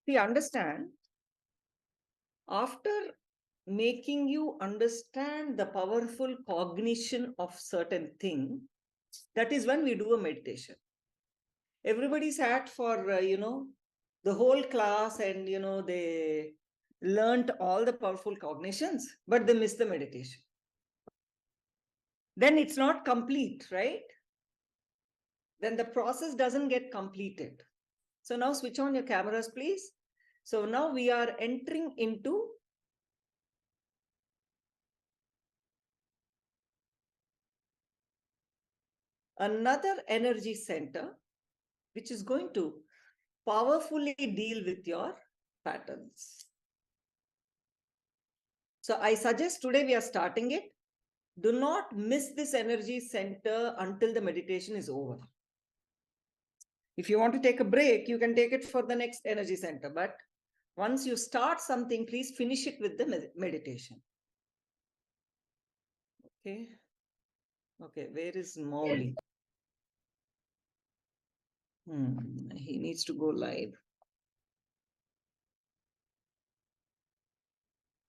See, understand, after making you understand the powerful cognition of certain thing, that is when we do a meditation. Everybody sat for, the whole class and, they learned all the powerful cognitions, but they missed the meditation. Then it's not complete, right? Then the process doesn't get completed. So now switch on your cameras, please. So now we are entering into another energy center, which is going to powerfully deal with your patterns. So I suggest today we are starting it. Do not miss this energy center until the meditation is over. If you want to take a break, you can take it for the next energy center. But once you start something, please finish it with the meditation. Okay. Okay, where is Mowli? He needs to go live.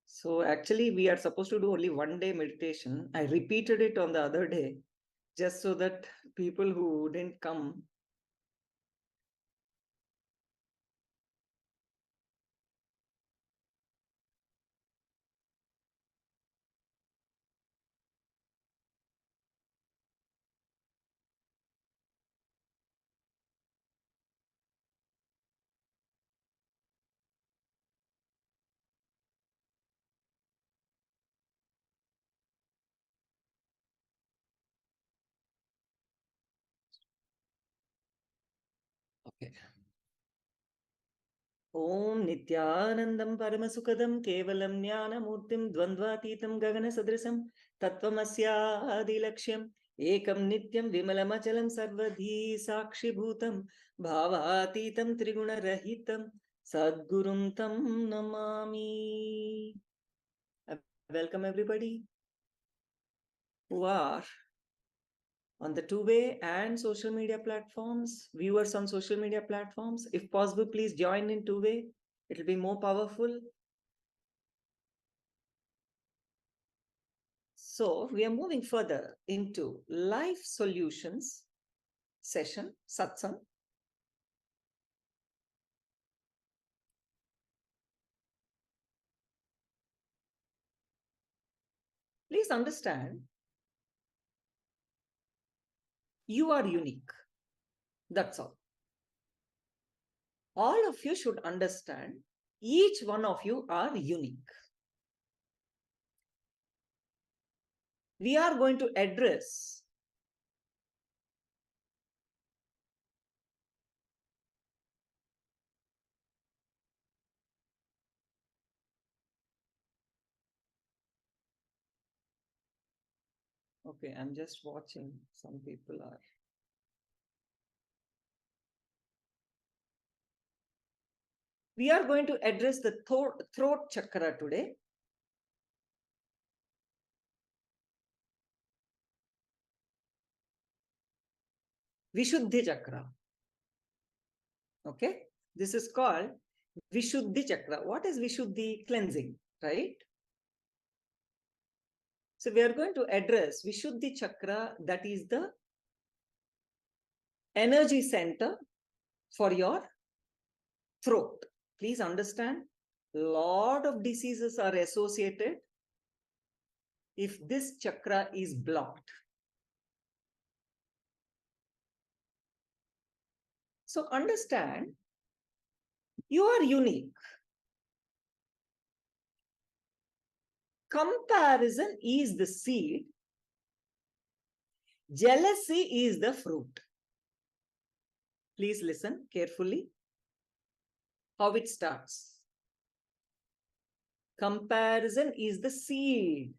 So actually, we are supposed to do only 1 day meditation. I repeated it on the other day, just so that people who didn't come. Okay. Om Nityanandam Paramasukadam Kevalam Jnanamurtim Dvandvatitam Gaganasadrisam Tattvamasya Adilaksham Ekam Nityam Vimalamachalam Sarvadhi Sakshi Bhutam Bhavatitam Triguna Rahitam Sadgurum Tam Namami. Welcome everybody who are on the two-way and social media platforms, viewers on social media platforms. If possible, please join in two-way. It will be more powerful. So we are moving further into life solutions session, satsang. Please understand, you are unique. That's all. All of you should understand, each one of you are unique. We are going to address okay, I'm just watching. Some people are. We are going to address the throat chakra today. Vishuddhi chakra. Okay, this is called Vishuddhi chakra. What is Vishuddhi? Cleansing, right? So we are going to address Vishuddhi chakra, that is the energy center for your throat. Please understand, a lot of diseases are associated if this chakra is blocked. So understand, you are unique. Comparison is the seed. Jealousy is the fruit. Please listen carefully how it starts. Comparison is the seed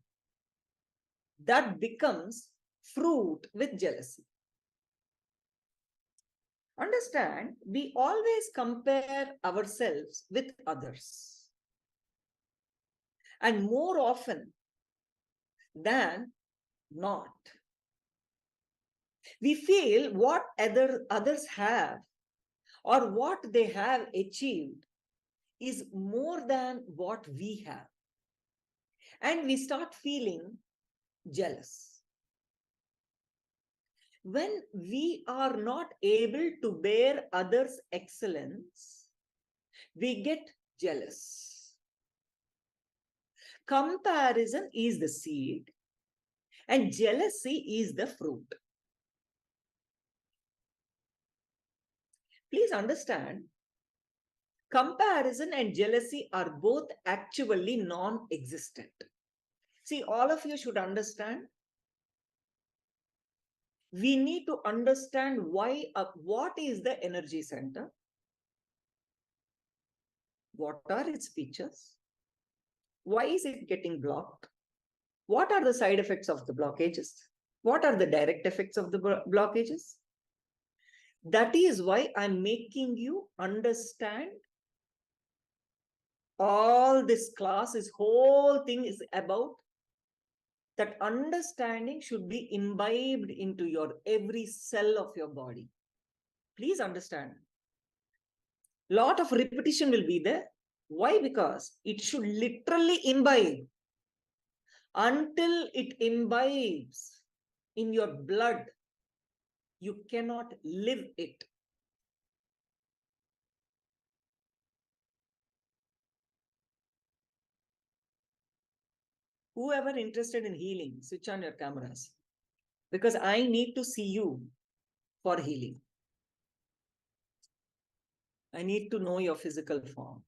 that becomes fruit with jealousy. Understand, we always compare ourselves with others. And more often than not, we feel what others have or what they have achieved is more than what we have. And we start feeling jealous. When we are not able to bear others' excellence, we get jealous. Comparison is the seed and jealousy is the fruit. Please understand, comparison and jealousy are both actually non-existent. See, all of you should understand, we need to understand why, what is the energy center, what are its features, why is it getting blocked, what are the side effects of the blockages, what are the direct effects of the blockages. That is why I'm making you understand all this class, this whole thing is about that understanding should be imbibed into your every cell of your body. Please understand. Lot of repetition will be there. Why? Because it should literally imbibe. Until it imbibes in your blood, you cannot live it. Whoever interested in healing, switch on your cameras. Because I need to see you for healing. I need to know your physical form.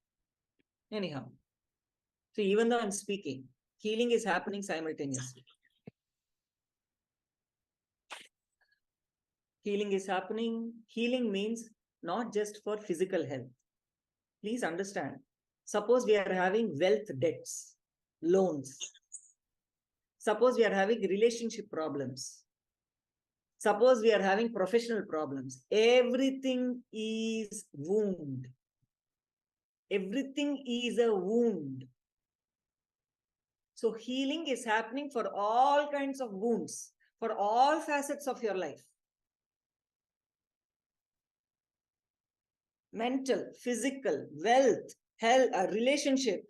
Anyhow, so even though I'm speaking, healing is happening simultaneously. Healing is happening. Healing means not just for physical health. Please understand. Suppose we are having wealth debts, loans. Suppose we are having relationship problems. Suppose we are having professional problems. Everything is wound. Everything is a wound. So healing is happening for all kinds of wounds, for all facets of your life. Mental, physical, wealth, health, relationship,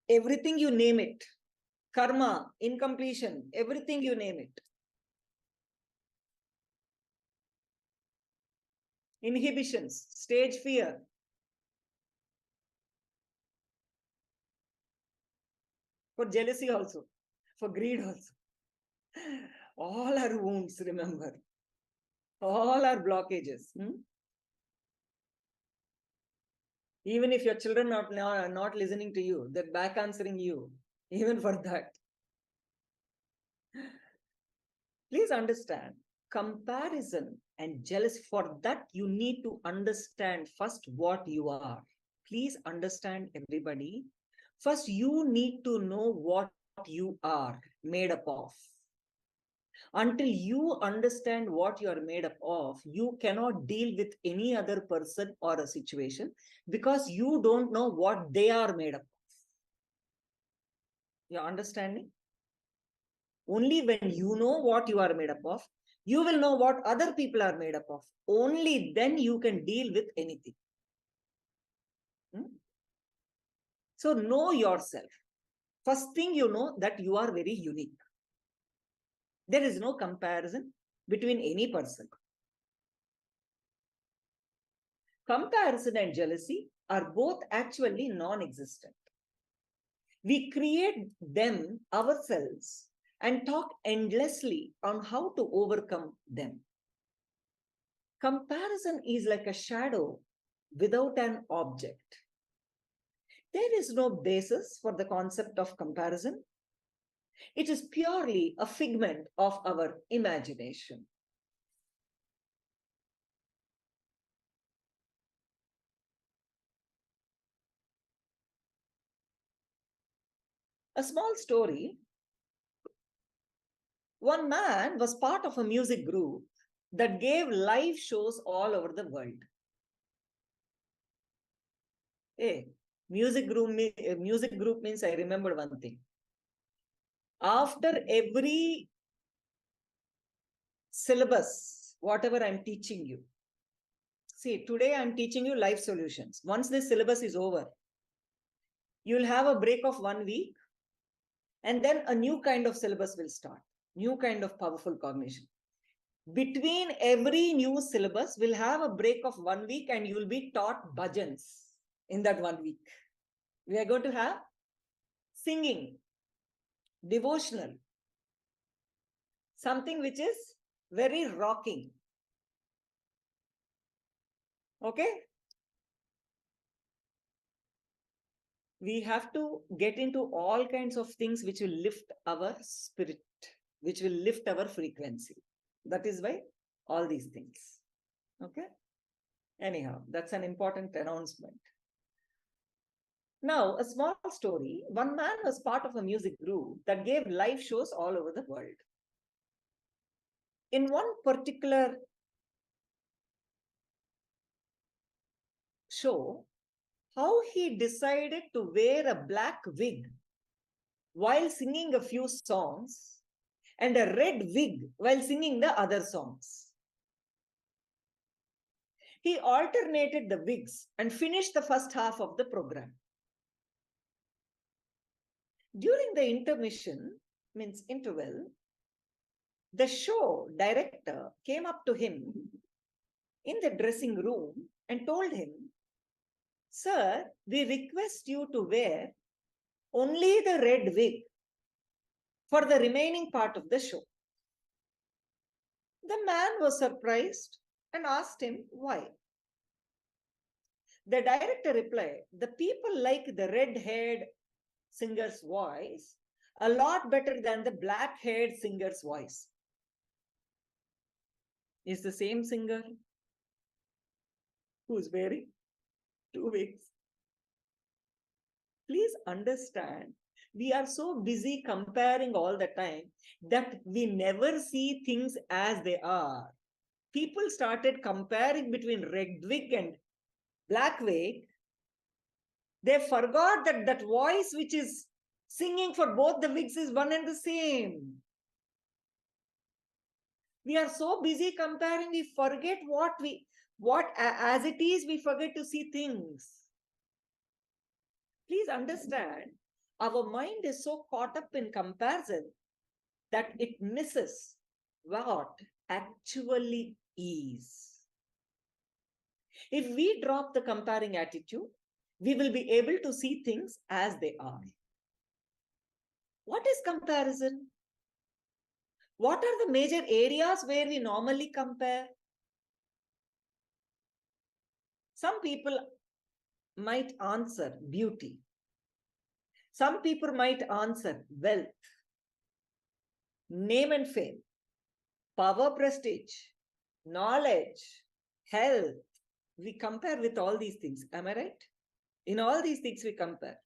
everything you name it. Karma, incompletion, everything you name it. Inhibitions, stage fear. For jealousy also, for greed also. All are wounds, remember. All are blockages. Even if your children are not listening to you, they're back answering you, even for that. Please understand, comparison and jealousy, for that you need to understand first what you are. Please understand, everybody. First, you need to know what you are made up of. Until you understand what you are made up of, you cannot deal with any other person or a situation because you don't know what they are made up of. You're understanding? Only when you know what you are made up of, you will know what other people are made up of. Only then you can deal with anything. So know yourself. First thing you know that you are very unique. There is no comparison between any person. Comparison and jealousy are both actually non-existent. We create them ourselves and talk endlessly on how to overcome them. Comparison is like a shadow without an object. There is no basis for the concept of comparison. It is purely a figment of our imagination. A small story. One man was part of a music group that gave live shows all over the world. Hey, music group means I remember one thing. After every syllabus, whatever I'm teaching you, See, today I'm teaching you life solutions. Once this syllabus is over, you'll have a break of 1 week, and then a new kind of syllabus will start, new kind of powerful cognition. Between every new syllabus, we'll have a break of 1 week, and you'll be taught bhajans in that 1 week. We are going to have singing, devotional, something which is very rocking. Okay? We have to get into all kinds of things which will lift our spirit, which will lift our frequency. That is why all these things. Okay? Anyhow, that's an important announcement. Now, a small story. One man was part of a music group that gave live shows all over the world. In one particular show, how he decided to wear a black wig while singing a few songs and a red wig while singing the other songs. He alternated the wigs and finished the first half of the program. During the intermission, means interval, the show director came up to him in the dressing room and told him, "Sir, we request you to wear only the red wig for the remaining part of the show." The man was surprised and asked him why. The director replied, "The people like the red-haired singer's voice a lot better than the black-haired singer's voice." Is the same singer who's wearing two wigs. Please understand, we are so busy comparing all the time that we never see things as they are. People started comparing between red wig and black wig. They forgot that that voice which is singing for both the wigs is one and the same. We are so busy comparing, we forget what as it is, we forget to see things. Please understand, our mind is so caught up in comparison that it misses what actually is. If we drop the comparing attitude, we will be able to see things as they are. What is comparison? What are the major areas where we normally compare? Some people might answer beauty. Some people might answer wealth, name and fame, power, prestige, knowledge, health. We compare with all these things. Am I right? In all these things we compare.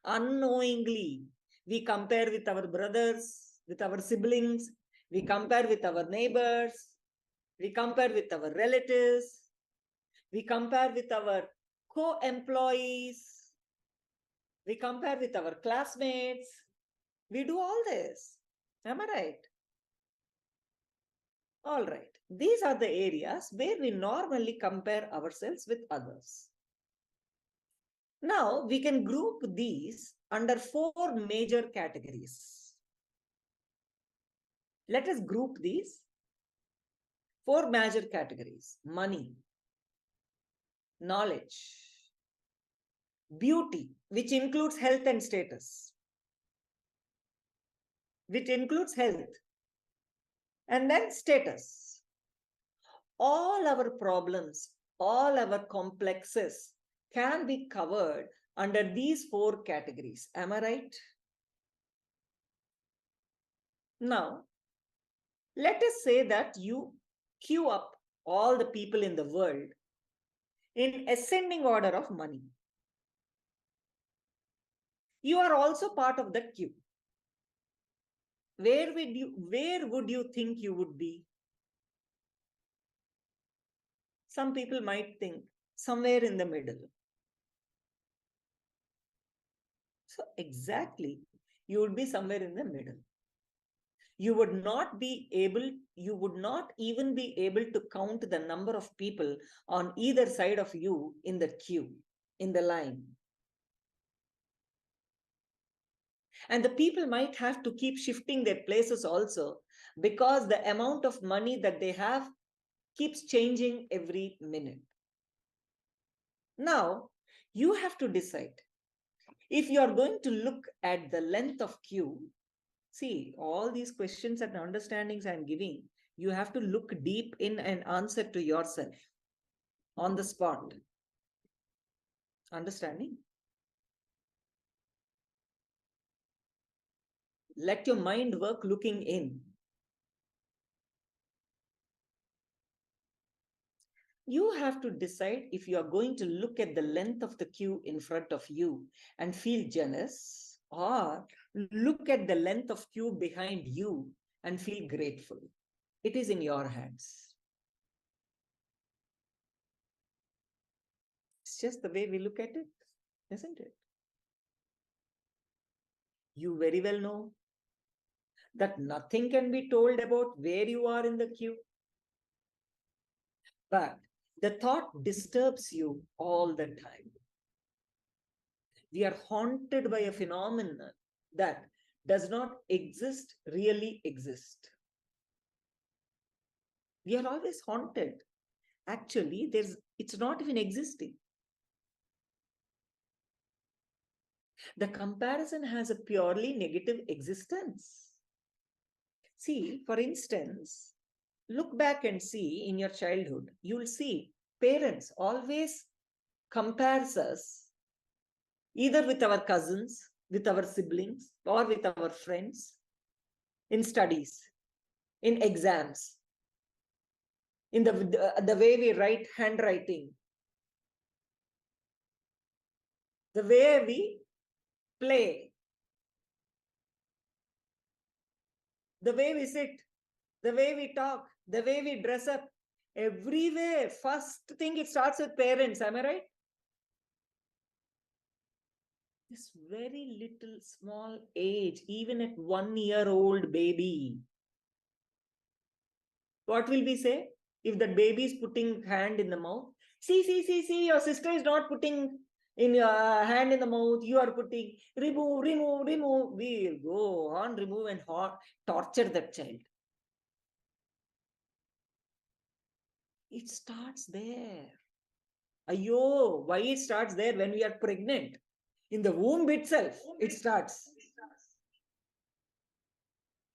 Unknowingly, we compare with our brothers, with our siblings. We compare with our neighbors. We compare with our relatives. We compare with our co-employees. We compare with our classmates. We do all this. Am I right? All right. These are the areas where we normally compare ourselves with others. Now, we can group these under 4 major categories. Let us group these 4 major categories: money, knowledge, beauty, which includes health and status, which includes health, and then status. All our problems, all our complexes can be covered under these 4 categories. Am I right? Now, let us say that you queue up all the people in the world in ascending order of money. You are also part of the queue. Where would you think you would be? Some people might think somewhere in the middle. So exactly, you would be somewhere in the middle. you would not even be able to count the number of people on either side of you in the queue, in the line. And the people might have to keep shifting their places also, because the amount of money that they have keeps changing every minute. Now, you have to decide. If you are going to look at the length of queue, see, all these questions and understandings I'm giving, you have to look deep in and answer to yourself on the spot. Understanding? Let your mind work looking in. You have to decide if you are going to look at the length of the queue in front of you and feel jealous, or look at the length of queue behind you and feel grateful. It is in your hands. It's just the way we look at it, isn't it? You very well know that nothing can be told about where you are in the queue. But the thought disturbs you all the time. We are haunted by a phenomenon that does not really exist. We are always haunted. Actually, it's not even existing. The comparison has a purely negative existence. See, for instance, look back and see in your childhood, you'll see parents always compares us either with our cousins, with our siblings, or with our friends in studies, in exams, in the way we write handwriting, the way we play, the way we sit, the way we talk, the way we dress up. Everywhere, first thing it starts with parents, am I right? This very little small age, even at 1 year old baby. What will we say? If the baby is putting hand in the mouth, see, your sister is not putting in your hand in the mouth, you are putting, remove. We will go on, remove and torture that child. It starts there. Ayo, why it starts there? When we are pregnant, in the womb itself, it starts.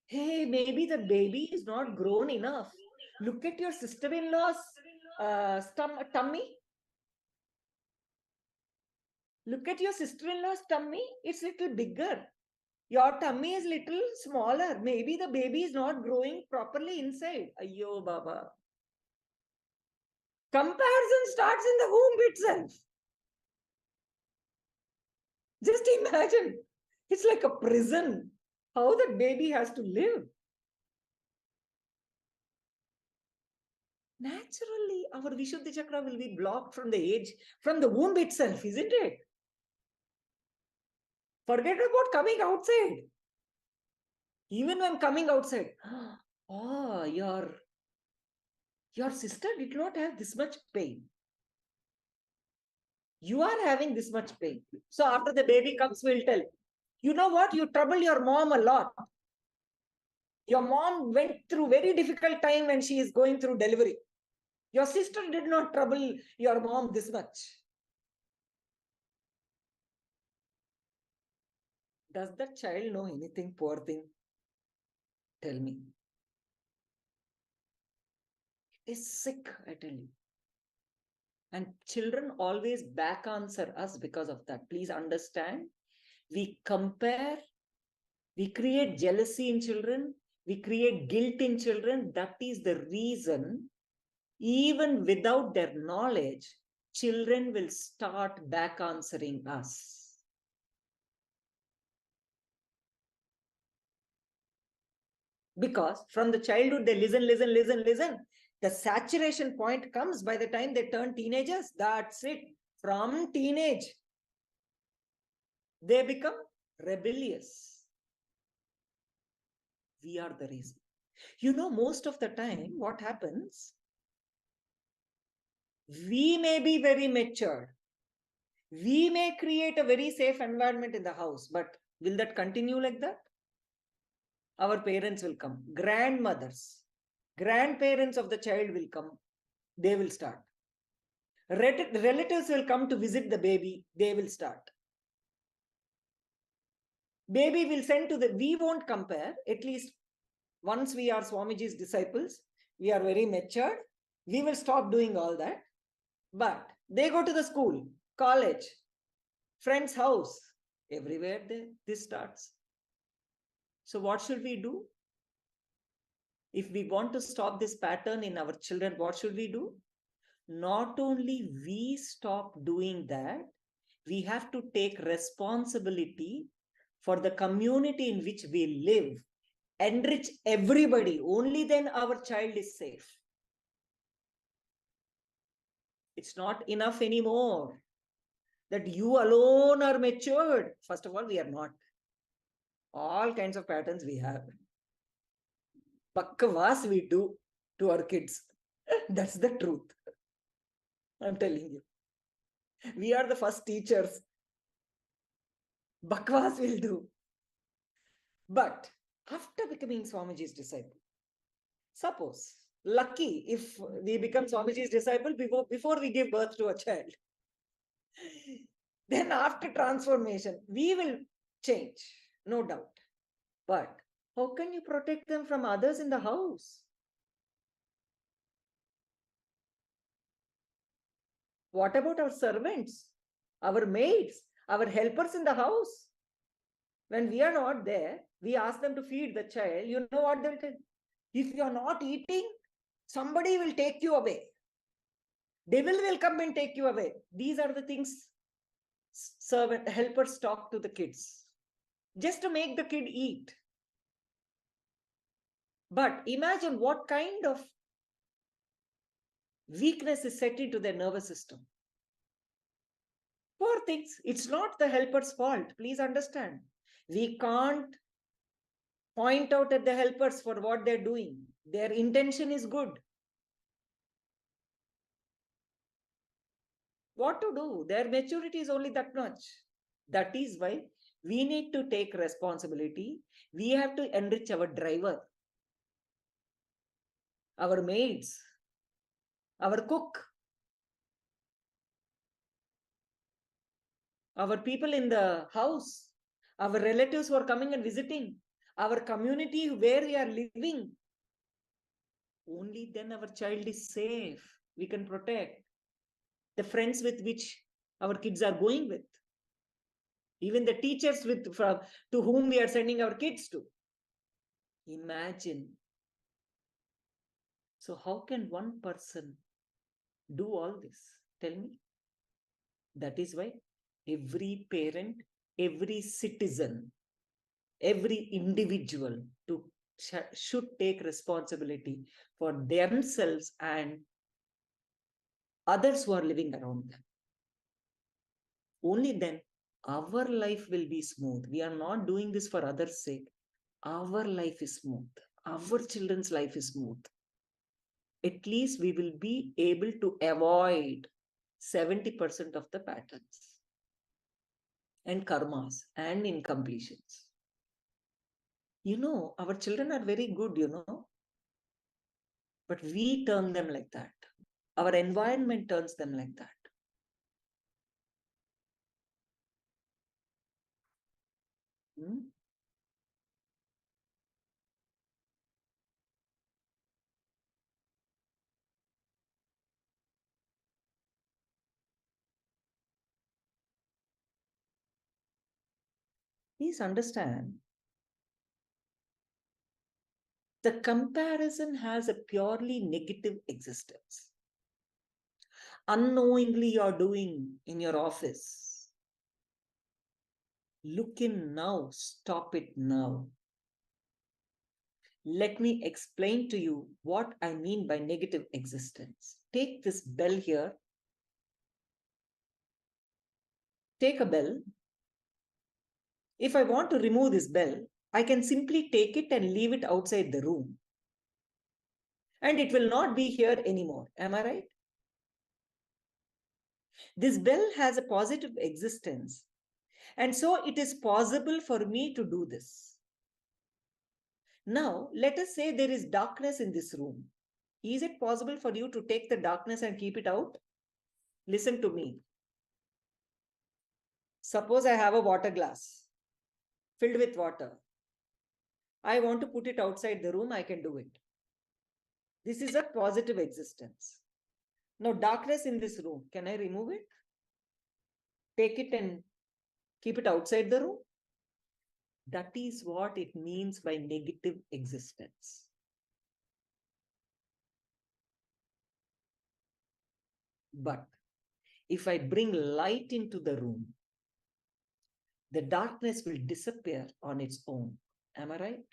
Hey, maybe the baby is not grown enough. Look at your sister-in-law's tummy. Look at your sister-in-law's tummy. It's little bigger. Your tummy is little smaller. Maybe the baby is not growing properly inside. Ayyo, Baba. Comparison starts in the womb itself. Just imagine. It's like a prison. How that baby has to live. Naturally, our Vishuddhi chakra will be blocked from the womb itself, isn't it? Forget about coming outside. Even when coming outside, oh, your sister did not have this much pain. You are having this much pain. So after the baby comes, we'll tell, you know what? You trouble your mom a lot. Your mom went through very difficult time when she is going through delivery. Your sister did not trouble your mom this much. Does that child know anything, poor thing? Tell me. It is sick, I tell you. And children always back answer us because of that. Please understand. We compare, we create jealousy in children, we create guilt in children. That is the reason, even without their knowledge, children will start back answering us. Because from the childhood, they listen. The saturation point comes by the time they turn teenagers. That's it. From teenage, they become rebellious. We are the reason. You know, most of the time, what happens? We may be very matured. We may create a very safe environment in the house, but will that continue like that? Our parents will come, grandmothers, grandparents of the child will come, they will start. Relatives will come to visit the baby, they will start. Baby will send to the, we won't compare, at least once we are Swamiji's disciples, we are very matured, we will stop doing all that. But they go to the school, college, friend's house, everywhere this starts. So what should we do? If we want to stop this pattern in our children, what should we do? Not only we stop doing that, we have to take responsibility for the community in which we live, enrich everybody. Only then our child is safe. It's not enough anymore that you alone are matured. First of all, we are not. All kinds of patterns we have. Bakwas we do to our kids. That's the truth. I'm telling you. We are the first teachers. Bakwas will do. But after becoming Swamiji's disciple, suppose, lucky if we become Swamiji's disciple before we give birth to a child, then after transformation, we will change, no doubt. But how can you protect them from others in the house? What about our servants, our maids, our helpers in the house? When we are not there, we ask them to feed the child. You know what they'll tell? If you are not eating, somebody will take you away. Devil will come and take you away. These are the things servant helpers talk to the kids, just to make the kid eat. But imagine what kind of weakness is set into their nervous system. Poor things. It's not the helper's fault. Please understand. We can't point out at the helpers for what they're doing. Their intention is good. What to do? Their maturity is only that much. That is why we need to take responsibility. We have to enrich our driver, our maids, our cook, our people in the house, our relatives who are coming and visiting, our community where we are living. Only then our child is safe. We can protect the friends with which our kids are going with, even the teachers to whom we are sending our kids to. Imagine. So how can one person do all this? Tell me. That is why every parent, every citizen, every individual should take responsibility for themselves and others who are living around them. Only then our life will be smooth. We are not doing this for others' sake. Our life is smooth. Our children's life is smooth. At least we will be able to avoid 70% of the patterns and karmas and incompletions. You know, our children are very good, you know, but we turn them like that. Our environment turns them like that. Please understand, the comparison has a purely negative existence. Unknowingly you're doing in your office. Look in now, stop it now. Let me explain to you what I mean by negative existence. Take this bell here. Take a bell. If I want to remove this bell, I can simply take it and leave it outside the room. And it will not be here anymore. Am I right? This bell has a positive existence. And so it is possible for me to do this. Now, let us say there is darkness in this room. Is it possible for you to take the darkness and keep it out? Listen to me. Suppose I have a water glass filled with water. I want to put it outside the room, I can do it. This is a positive existence. Now, darkness in this room, can I remove it? Take it and keep it outside the room? That is what it means by negative existence. But if I bring light into the room, the darkness will disappear on its own. Am I right?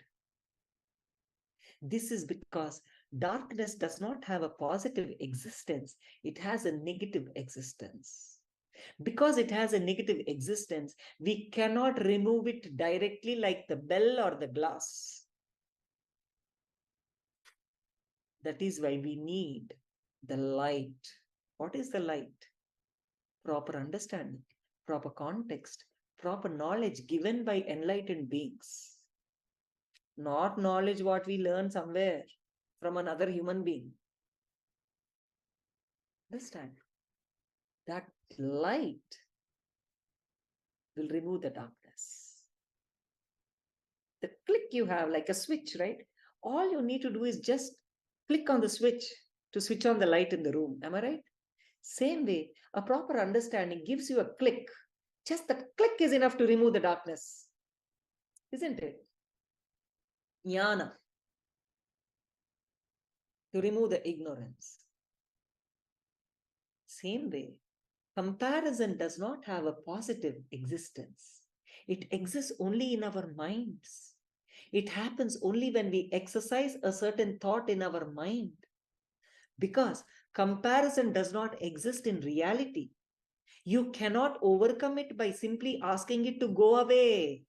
This is because darkness does not have a positive existence. It has a negative existence. Because it has a negative existence, we cannot remove it directly like the bell or the glass. That is why we need the light. What is the light? Proper understanding, proper context, proper knowledge given by enlightened beings. Not knowledge what we learn somewhere from another human being. Understand? That light will remove the darkness. The click you have like a switch, right? All you need to do is just click on the switch to switch on the light in the room. Am I right? Same way, a proper understanding gives you a click. Just the click is enough to remove the darkness. Isn't it? Jnana. To remove the ignorance. Same way, comparison does not have a positive existence. It exists only in our minds. It happens only when we exercise a certain thought in our mind. Because comparison does not exist in reality. You cannot overcome it by simply asking it to go away.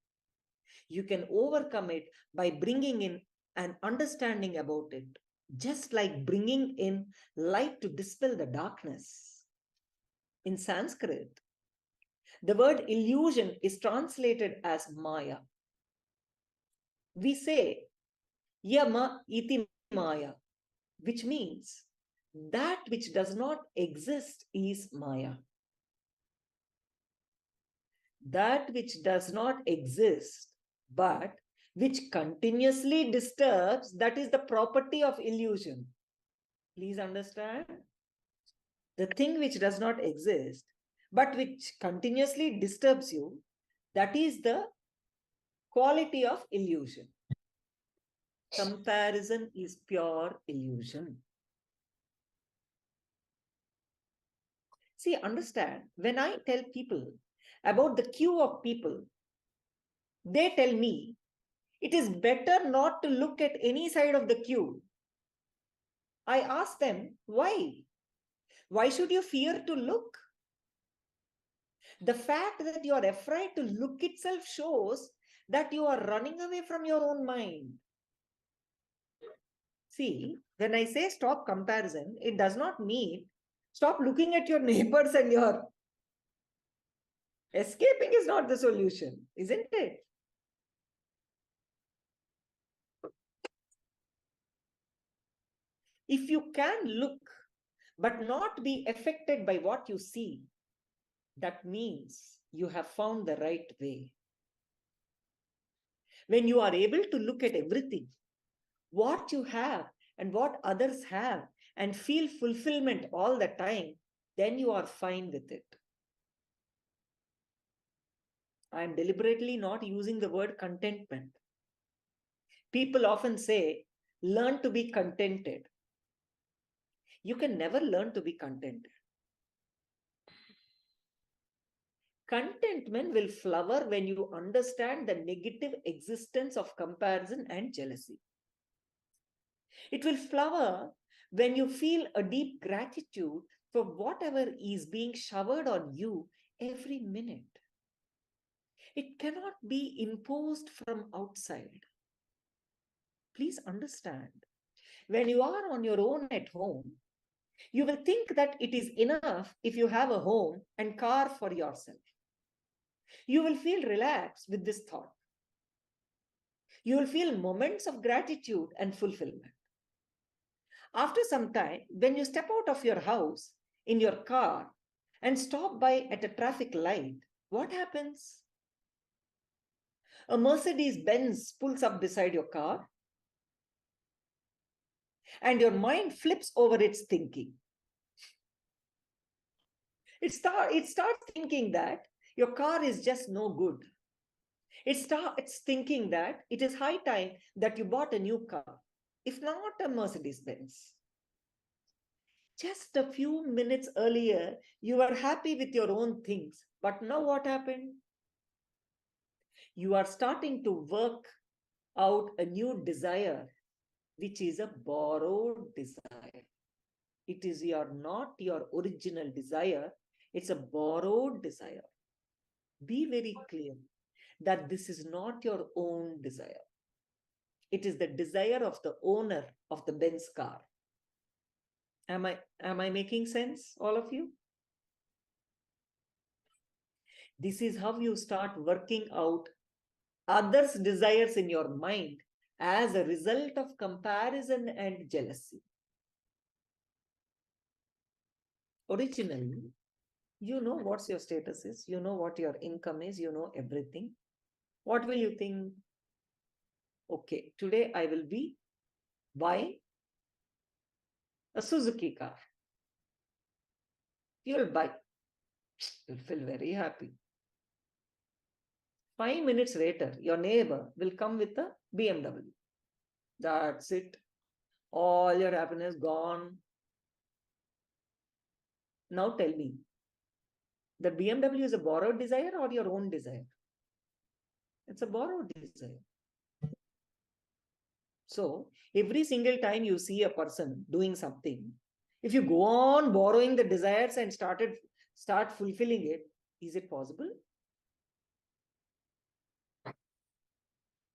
You can overcome it by bringing in an understanding about it, just like bringing in light to dispel the darkness. In Sanskrit, the word illusion is translated as Maya. We say, Yama iti Maya, which means that which does not exist is Maya. That which does not exist, but which continuously disturbs, that is the property of illusion. Please understand? The thing which does not exist, but which continuously disturbs you, that is the quality of illusion. Comparison is pure illusion. See, understand, when I tell people about the queue of people, they tell me it is better not to look at any side of the queue. I ask them, why? Why should you fear to look? The fact that you are afraid to look itself shows that you are running away from your own mind. See, when I say stop comparison, it does not mean stop looking at your neighbors and your escaping is not the solution, isn't it? If you can look but not be affected by what you see, that means you have found the right way. When you are able to look at everything, what you have and what others have, and feel fulfillment all the time, then you are fine with it. I am deliberately not using the word contentment. People often say, learn to be contented. You can never learn to be contented. Contentment will flower when you understand the negative existence of comparison and jealousy. It will flower when you feel a deep gratitude for whatever is being showered on you every minute. It cannot be imposed from outside. Please understand. When you are on your own at home, you will think that it is enough if you have a home and car for yourself. You will feel relaxed with this thought. You will feel moments of gratitude and fulfillment. After some time, when you step out of your house in your car and stop by at a traffic light, what happens? A Mercedes Benz pulls up beside your car and your mind flips over its thinking. It starts thinking that your car is just no good. It starts thinking that it is high time that you bought a new car, if not a Mercedes Benz. Just a few minutes earlier, you were happy with your own things. But now what happened? You are starting to work out a new desire, which is a borrowed desire. It is not your original desire. It's a borrowed desire. Be very clear that this is not your own desire. It is the desire of the owner of the Benz car. Am I making sense, all of you? This is how you start working out others' desires in your mind as a result of comparison and jealousy. Originally, you know what your status is, you know what your income is, you know everything. What will you think? Okay, today I will be buying a Suzuki car. You'll buy. You'll feel very happy. 5 minutes later, your neighbor will come with a BMW. That's it. All your happiness gone. Now tell me, the BMW is a borrowed desire or your own desire? It's a borrowed desire. So every single time you see a person doing something, if you go on borrowing the desires and start fulfilling it, is it possible?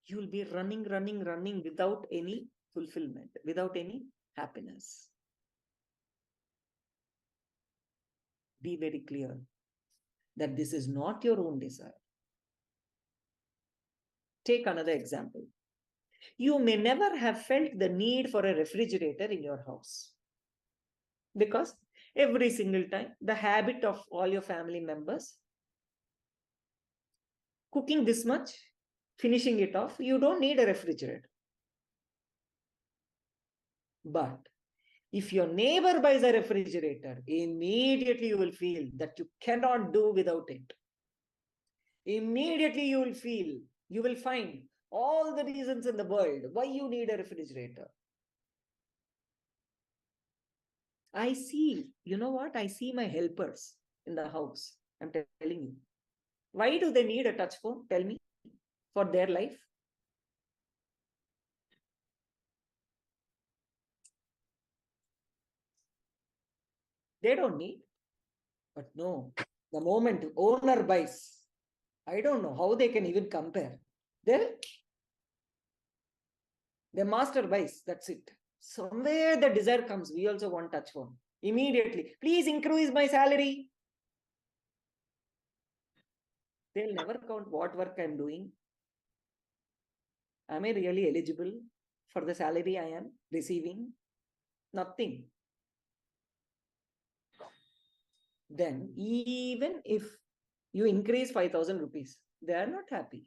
You will be running without any fulfillment, without any happiness. Be very clear that this is not your own desire. Take another example. You may never have felt the need for a refrigerator in your house because every single time, the habit of all your family members cooking this much, finishing it off, you don't need a refrigerator. But if your neighbor buys a refrigerator, immediately you will feel that you cannot do without it. Immediately you will find all the reasons in the world why you need a refrigerator. I see, you know what? I see my helpers in the house. I'm telling you. Why do they need a touch phone? Tell me. For their life. They don't need. But no, the moment owner buys, I don't know how they can even compare. The master buys, that's it. Somewhere the desire comes, we also want touch phone. Immediately, please increase my salary. They'll never count what work I'm doing. Am I really eligible for the salary I am receiving? Nothing. Then even if you increase 5,000 rupees, they are not happy.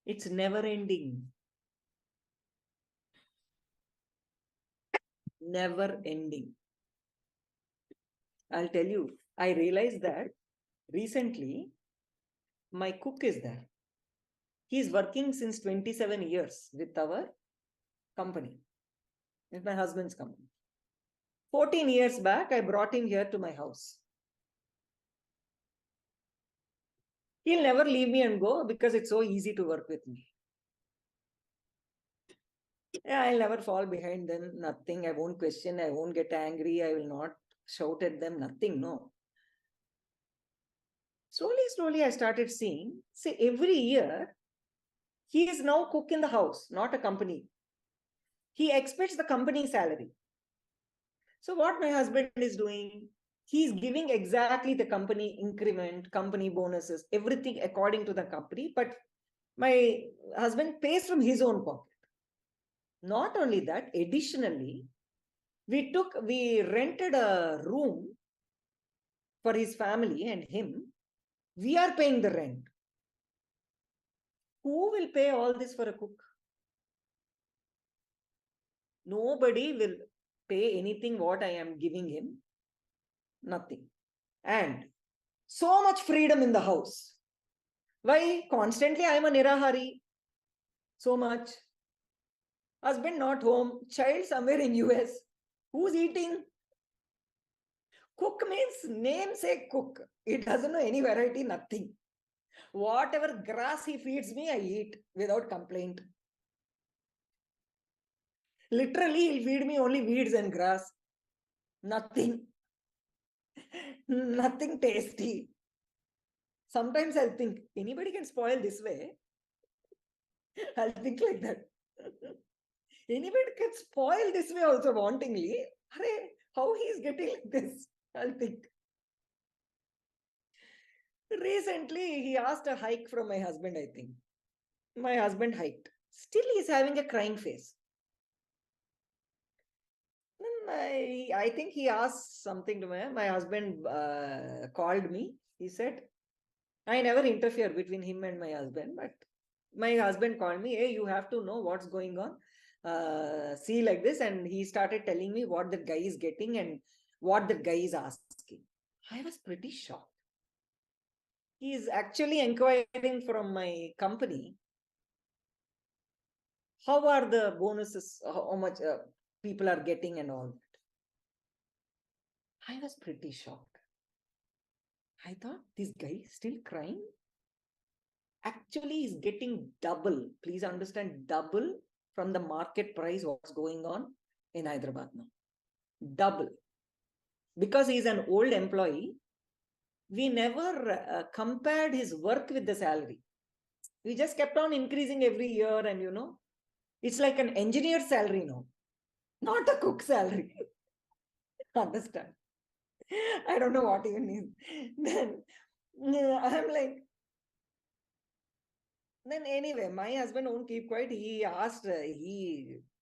It's never ending. Never ending. I'll tell you, I realized that recently my cook is there. He's working since 27 years with our company, with my husband's company. 14 years back, I brought him here to my house. He'll never leave me and go because it's so easy to work with me. Yeah, I'll never fall behind them, nothing. I won't question, I won't get angry, I will not shout at them, nothing, no. Slowly, I started seeing, say, every year, he is now cook in the house, not a company. He expects the company salary. So what my husband is doing, he's giving exactly the company increment, company bonuses, everything according to the company. But my husband pays from his own pocket. Not only that, additionally, we rented a room for his family and him. We are paying the rent. Who will pay all this for a cook? Nobody will pay anything what I am giving him. Nothing. And so much freedom in the house. Why? Constantly I am a nirahari. So much. Husband not home. Child somewhere in US. Who's eating? Cook means namesake cook. It doesn't know any variety, nothing. Whatever grass he feeds me, I eat without complaint. Literally, he'll feed me only weeds and grass. Nothing. Nothing tasty. Sometimes I'll think, anybody can spoil this way. I'll think like that. Anybody can spoil this way also wantingly. Arey, how he is getting like this? I'll think. Recently, he asked a hike from my husband, I think. My husband hiked. Still, he's having a crying face. I think he asked something to me. My husband called me. He said, I never interfere between him and my husband, but my husband called me, hey, you have to know what's going on. See like this. And he started telling me what the guy is getting and what the guy is asking. I was pretty shocked. He is actually inquiring from my company, how are the bonuses, how much people are getting and all that. I was pretty shocked. I thought, this guy is still crying? Actually is getting double. Please understand, double from the market price what's going on in Hyderabad now. Double. Because he's an old employee, we never compared his work with the salary. We just kept on increasing every year, and it's like an engineer salary now, not a cook salary. Understand? I don't know what even is. Then I'm like, then anyway, my husband won't keep quiet. He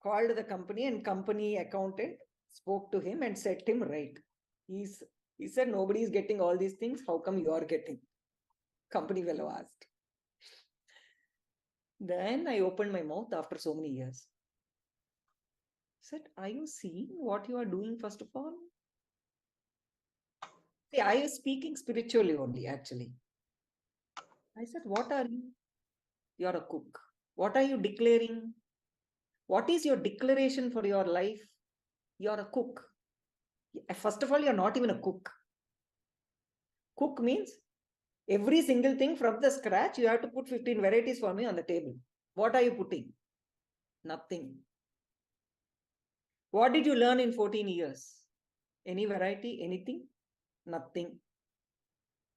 called the company, and company accountant spoke to him and set him right. He said, nobody is getting all these things. How come you are getting? Company fellow asked. Then I opened my mouth after so many years. Said, are you seeing what you are doing, first of all? See, I was speaking spiritually only, actually. I said, what are you? You're a cook. What are you declaring? What is your declaration for your life? You're a cook. First of all, you're not even a cook. Cook means every single thing from the scratch, you have to put 15 varieties for me on the table. What are you putting? Nothing. What did you learn in 14 years? Any variety, anything? Nothing.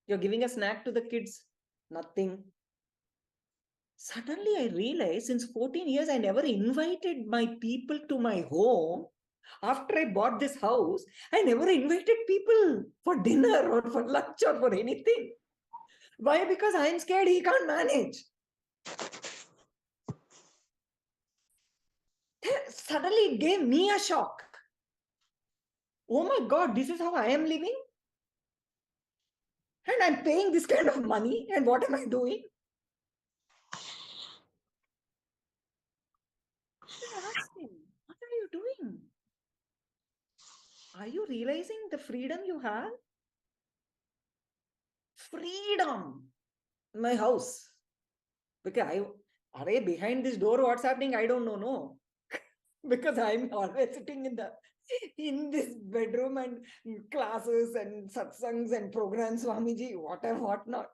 You're giving a snack to the kids? Nothing. Suddenly I realized since 14 years, I never invited my people to my home. After I bought this house, I never invited people for dinner or for lunch or for anything. Why? Because I'm scared he can't manage. Suddenly it gave me a shock. Oh my God, this is how I am living? And I'm paying this kind of money, and what am I doing? I asked him, what are you doing? Are you realizing the freedom you have? Freedom. My house. Because behind this door, what's happening? I don't know. No. Because I'm always sitting in this bedroom and classes and satsangs and programs, Swamiji, whatever, whatnot.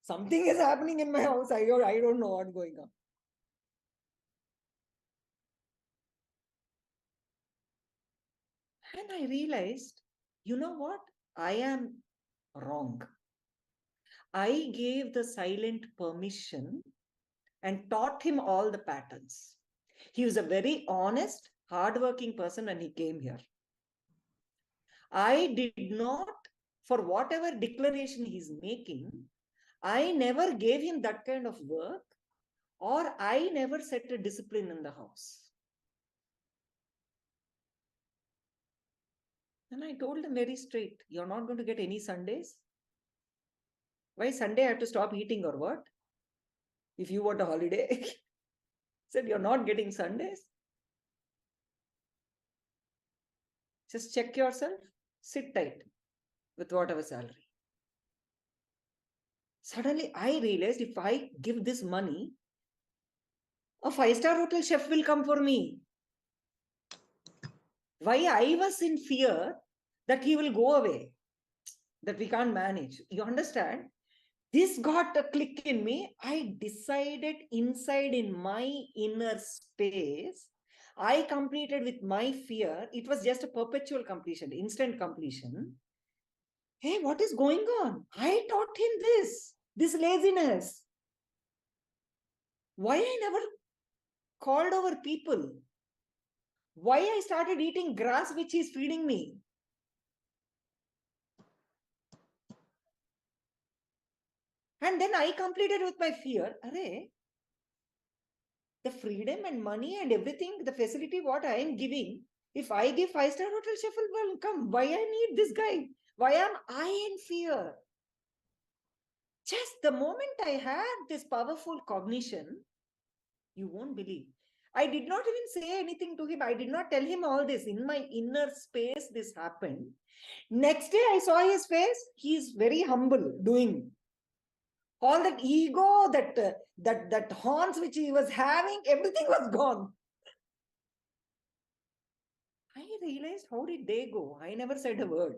Something is happening in my house. I don't know what's going on. And I realized, you know what? I am Wrong. I gave the silent permission and taught him all the patterns. He was a very honest, hardworking person when he came here. I did not, for whatever declaration he's making, I never gave him that kind of work, or I never set a discipline in the house. And I told him very straight, you're not going to get any Sundays. Why Sunday I have to stop eating or what? If you want a holiday. Said, you're not getting Sundays. Just check yourself, sit tight with whatever salary. Suddenly I realized if I give this money, a 5-star hotel chef will come for me. Why I was in fear that he will go away, that we can't manage. You understand? This got a click in me. I decided inside in my inner space, I completed with my fear. It was just a perpetual completion, instant completion. Hey, what is going on? I taught him this laziness. Why I never called over people? Why I started eating grass which is feeding me? And then I completed with my fear. Array, the freedom and money and everything, the facility what I am giving, if I give 5-star hotel chef will come. Why I need this guy? Why am I in fear? Just the moment I had this powerful cognition, you won't believe. I did not even say anything to him. I did not tell him all this. In my inner space, this happened. Next day, I saw his face. He is very humble, doing all that ego, that horns which he was having, everything was gone. I realized, how did they go? I never said a word.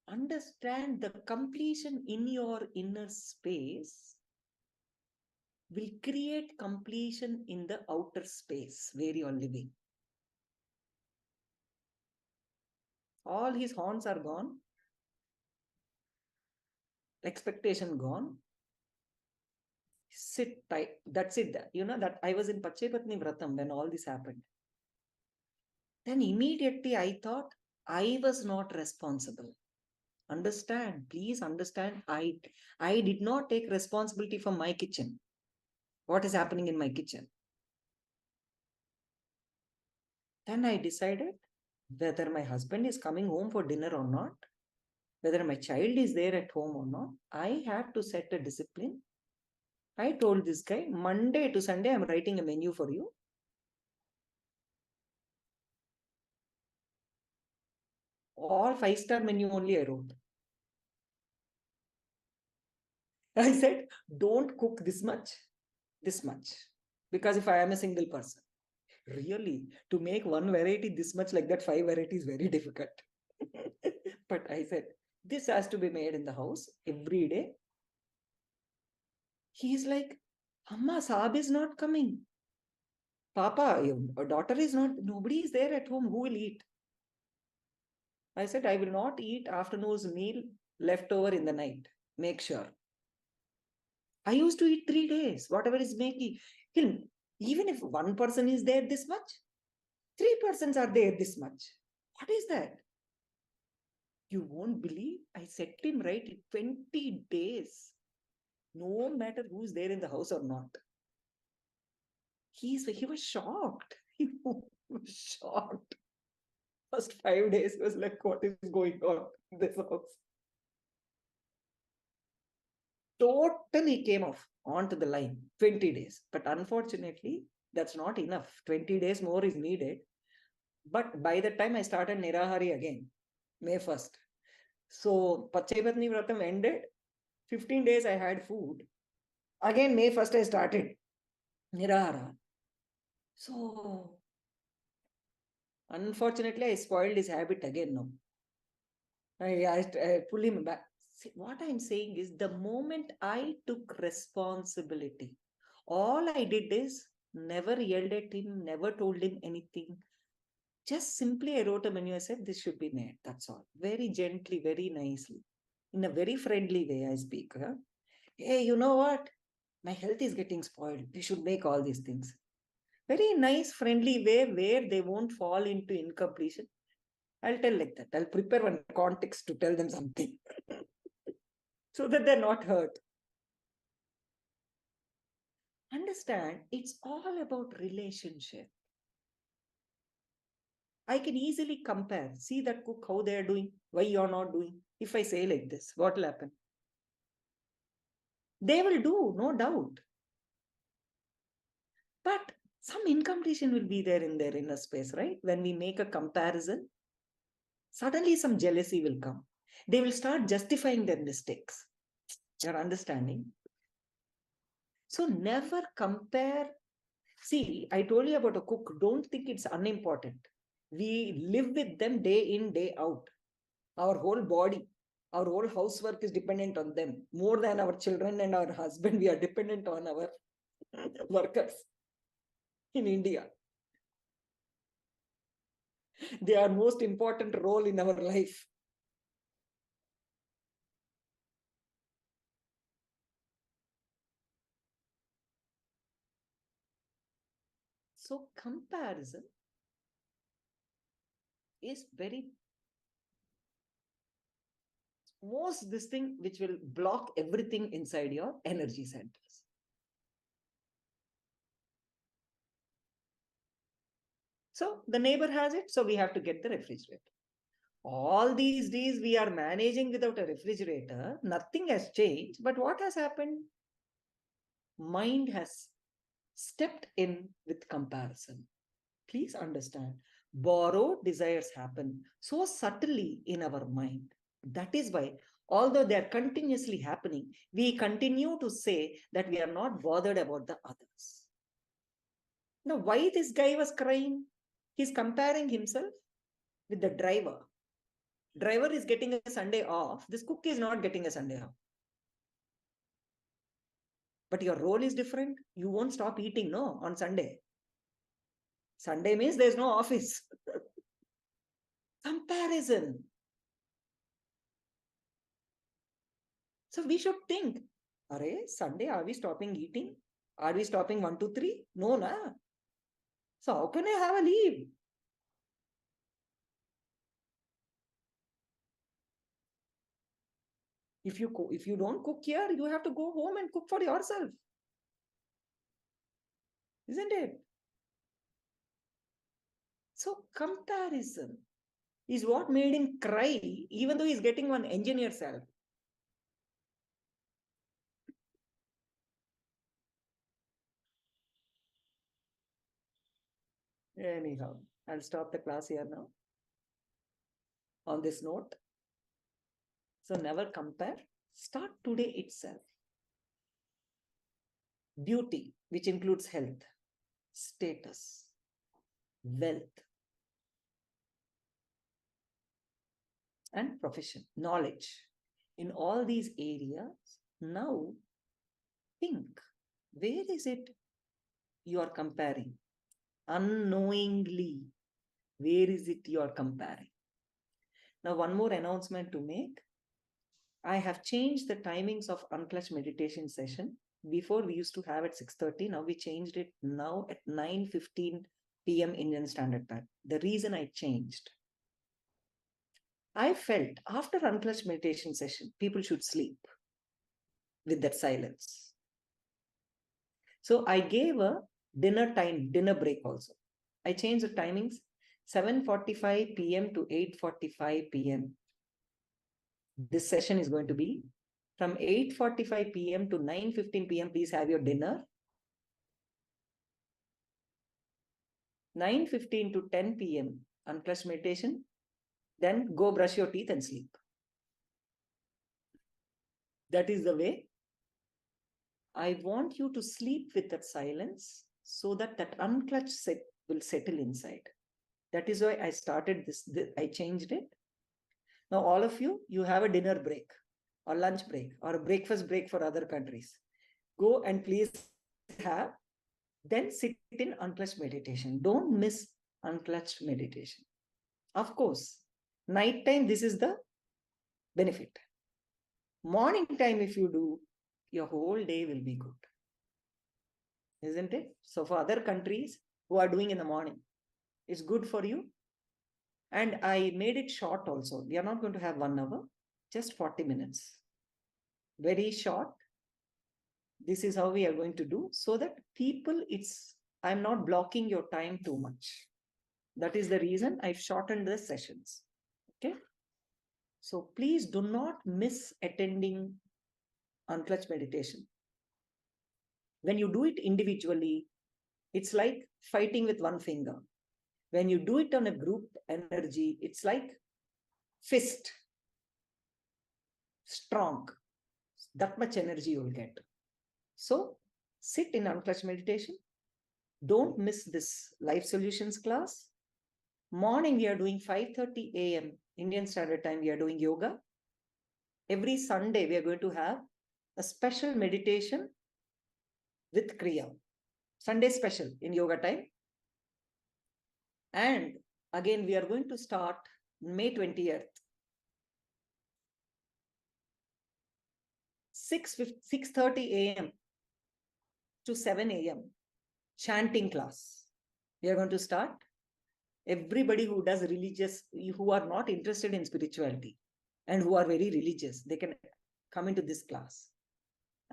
Understand the completion in your inner space will create completion in the outer space where you are living. All his horns are gone. Expectation gone. Sit tight. That's it. You know that I was in Pachepatni Vratam when all this happened. Then immediately I thought I was not responsible. Understand, please understand. I did not take responsibility for my kitchen. What is happening in my kitchen? Then I decided whether my husband is coming home for dinner or not, whether my child is there at home or not, I had to set a discipline. I told this guy, Monday to Sunday, I'm writing a menu for you. All 5-star menu only I wrote. I said, don't cook this much. Because if I am a single person, really, to make one variety this much like that, 5 varieties, very difficult. But I said, this has to be made in the house every day. He's like, Amma, Saab is not coming. Papa, your daughter is not, nobody is there at home. Who will eat? I said, I will not eat afternoon's meal left over in the night. Make sure. I used to eat 3 days, whatever is making. Even if one person is there this much, 3 persons are there this much. What is that? You won't believe. I set him right in 20 days. No matter who's there in the house or not. He was shocked. He was shocked. First 5 days he was like, what is going on in this house? Totally came off onto the line. 20 days. But unfortunately, that's not enough. 20 days more is needed. But by the time I started Nirahari again, May 1st. So Pachepatni Vratam ended. 15 days I had food. Again, May 1st I started Nirahara. So unfortunately, I spoiled his habit again now. I pull him back. See, what I'm saying is the moment I took responsibility, all I did is never yelled at him, never told him anything. Just simply I wrote a menu. I said, this should be made. That's all. Very gently, very nicely. In a very friendly way, I speak. Huh? Hey, you know what? My health is getting spoiled. We should make all these things. Very nice, friendly way where they won't fall into incompletion. I'll tell like that. I'll prepare one context to tell them something so that they're not hurt. Understand, it's all about relationship. I can easily compare. See that cook, how they are doing, why you're not doing. If I say like this, what will happen? They will do, no doubt. But some incompletion will be there in their inner space, right? When we make a comparison, suddenly some jealousy will come. They will start justifying their mistakes. You're understanding? So never compare. See, I told you about a cook. Don't think it's unimportant. We live with them day in, day out. Our whole body, our whole housework is dependent on them. More than our children and our husband, we are dependent on our workers in India. They are most important role in our life. So comparison is very most this thing which will block everything inside your energy centers. So the neighbor has it, so we have to get the refrigerator. All these days we are managing without a refrigerator. Nothing has changed. But what has happened? Mind has stepped in with comparison. Please understand, borrowed desires happen so subtly in our mind. That is why, although they are continuously happening, we continue to say that we are not bothered about the others. Now, why this guy was crying? He's comparing himself with the driver. Driver is getting a Sunday off. This cook is not getting a Sunday off. But your role is different. You won't stop eating, no, on Sunday. Sunday means there's no office. Comparison. So we should think, Array, Sunday, are we stopping eating? Are we stopping 1, 2, 3? No, na. So how can I have a leave? If you don't cook here, you have to go home and cook for yourself. Isn't it? So comparison is what made him cry, even though he's getting one engineer salary. Anyhow, I'll stop the class here now on this note. So never compare. Start today itself. Beauty, which includes health, status, wealth, and profession, knowledge. In all these areas, now think, where is it you are comparing? Unknowingly, where is it you are comparing? Now, one more announcement to make. I have changed the timings of unclutch meditation session. Before we used to have at 6:30. Now we changed it now at 9:15 p.m. Indian Standard Time. The reason I changed, I felt after unclutch meditation session, people should sleep with that silence. So I gave a dinner break also. I changed the timings 7:45 p.m. to 8:45 p.m. This session is going to be from 8:45 p.m. to 9:15 p.m. Please have your dinner. 9:15 to 10 p.m. unclutch meditation. Then go brush your teeth and sleep. That is the way. I want you to sleep with that silence so that unclutch will settle inside. That is why I started this. I changed it. Now, all of you, you have a dinner break or lunch break or a breakfast break for other countries. Go and please have, then sit in unclutch meditation. Don't miss unclutched meditation. Of course, night time, this is the benefit. Morning time, if you do, your whole day will be good. Isn't it? So for other countries who are doing in the morning, it's good for you. And I made it short also. We are not going to have 1 hour, just 40 minutes. Very short. This is how we are going to do so that people, I'm not blocking your time too much. That is the reason I've shortened the sessions. Okay. So please do not miss attending unclutched meditation. When you do it individually, it's like fighting with one finger. When you do it on a group energy, it's like fist, strong. That much energy you will get. So sit in unclutched meditation. Don't miss this life solutions class. Morning, we are doing 5:30 a.m. Indian Standard Time. We are doing yoga. Every Sunday, we are going to have a special meditation with Kriya. Sunday special in yoga time. And again, we are going to start May 20th. 6:30 a.m. to 7 a.m. chanting class. We are going to start. Everybody who does religious, who are not interested in spirituality and who are very religious, they can come into this class.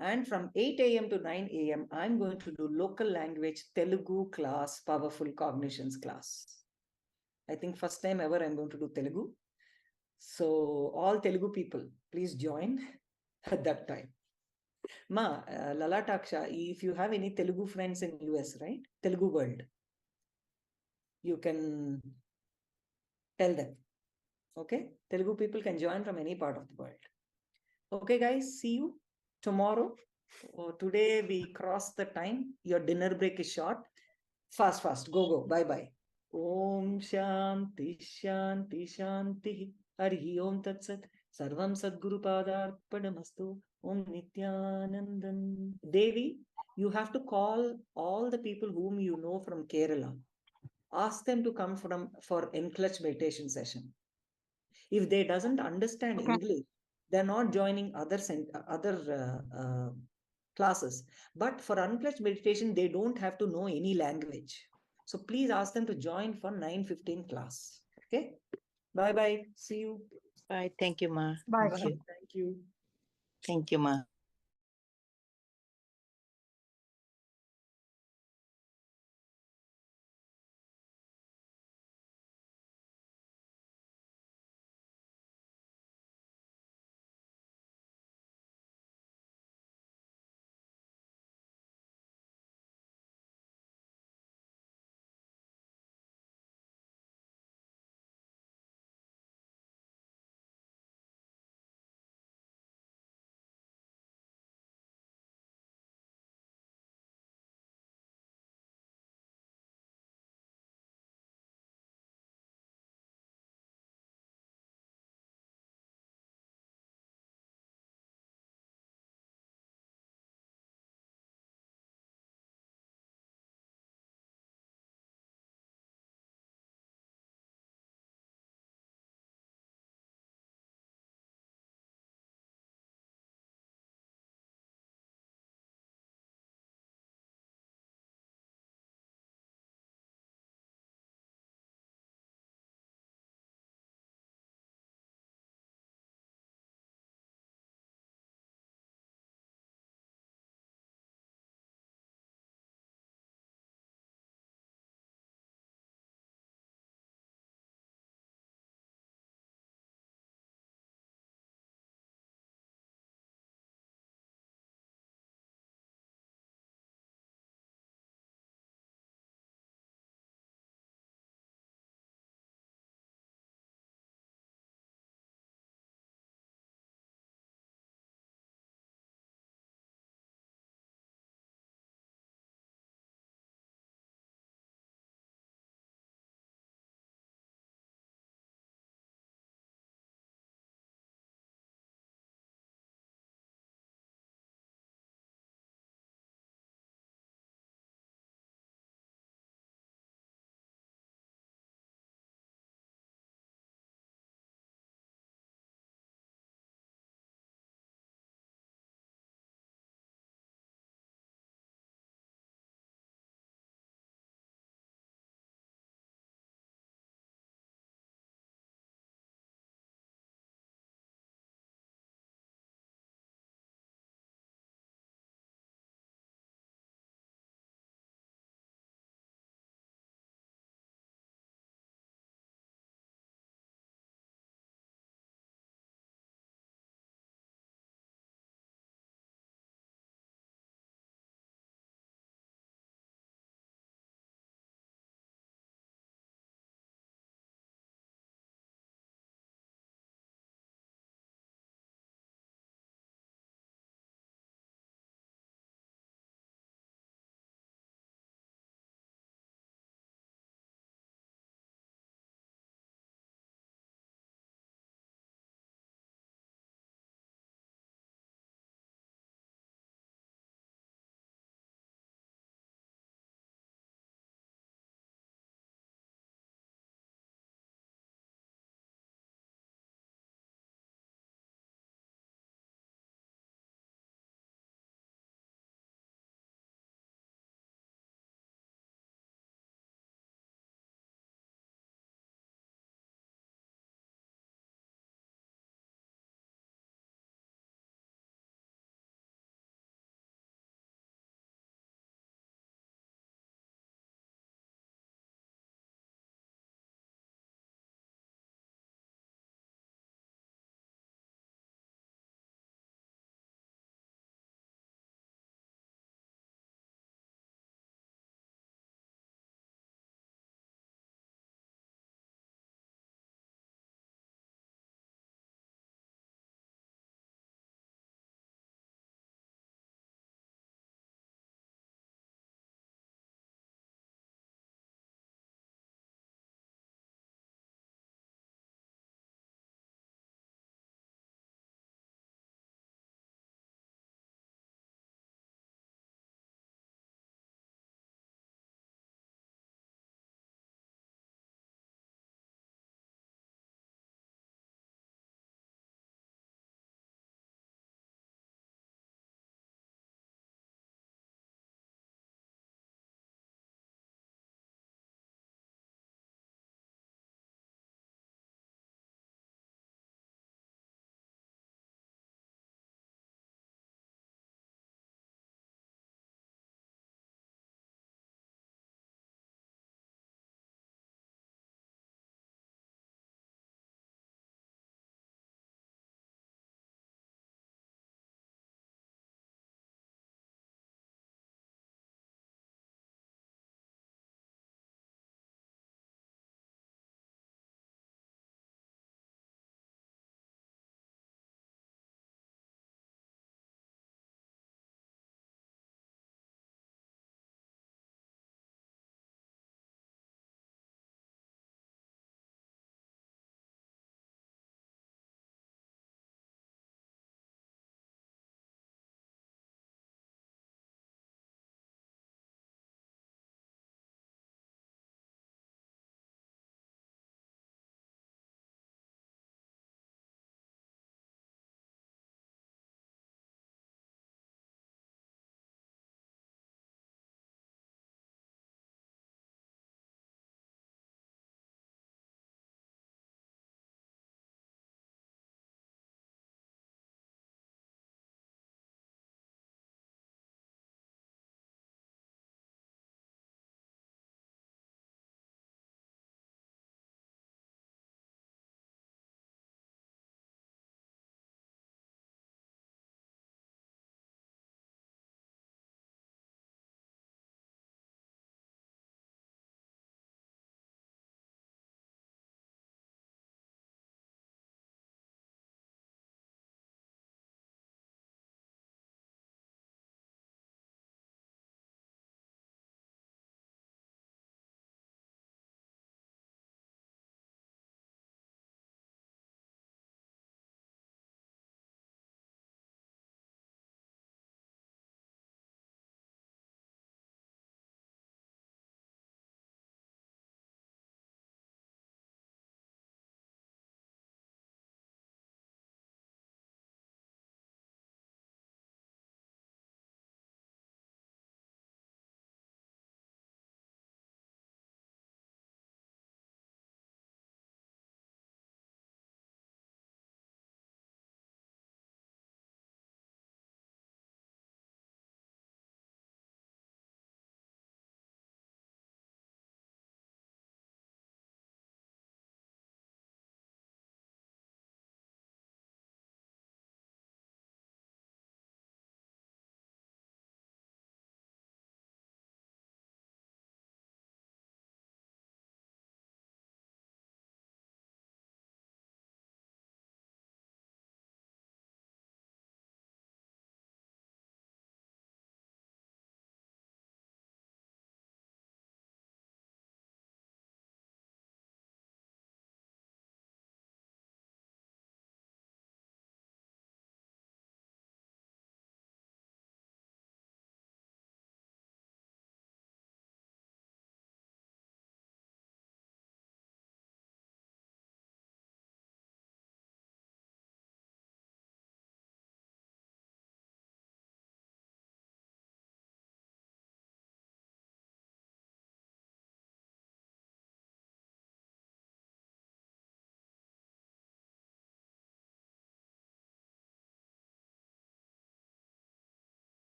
And from 8 a.m. to 9 a.m., I'm going to do local language Telugu class, powerful cognitions class. I think first time ever I'm going to do Telugu. So all Telugu people, please join at that time. Ma, Lalataksha, if you have any Telugu friends in US, right? Telugu world, you can tell them. Okay? Telugu people can join from any part of the world. Okay, guys, see you tomorrow. Today we crossed the time. Your dinner break is short. Fast. Go. Bye. Om Shanti Shanti Shanti. Hari Om Tat Sat. Sarvam Sadguru Padarpadamastu. Om Nityanandan. Devi, you have to call all the people whom you know from Kerala. Ask them to come for unclutched meditation session. If they doesn't understand English, they're not joining other classes. But for unclutched meditation, they don't have to know any language. So please ask them to join for 9:15 class. Okay. Bye. See you. Bye. Thank you, Ma. Bye. Thank you. Thank you, Ma.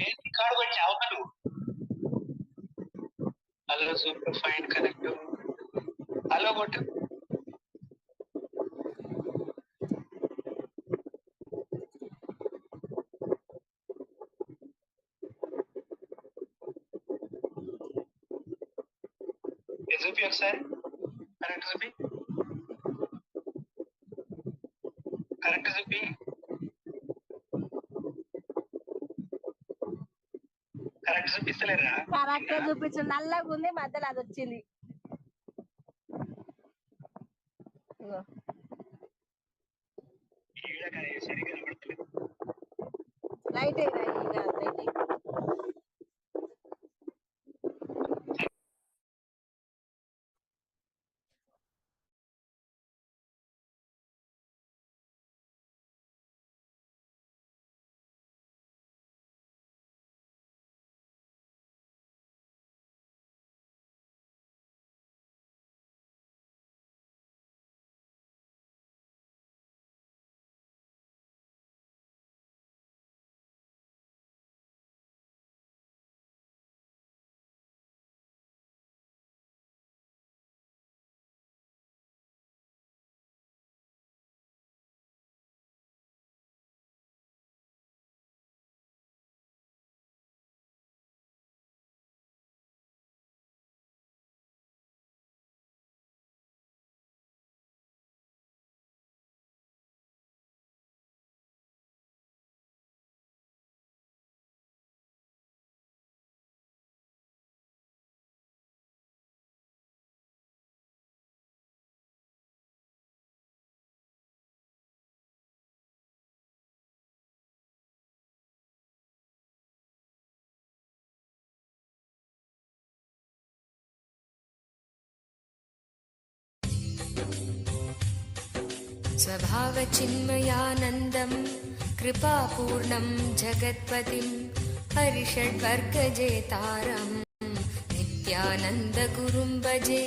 Record కొట్టి అవతలు hello super fine connect hello కొట్టు చూపి ఒకసారి correct చూపి correct చూపి correct చూపిస్తలేరా correct చూపించు నల్లగా ఉంది మధ్యలో అది వచ్చింది లైట్ स्वभावचिन्मयानन्दं कृपापूर्णं जगत्पतिं हरिषड्वर्गजेतारं नित्यानन्दगुरुं भजे।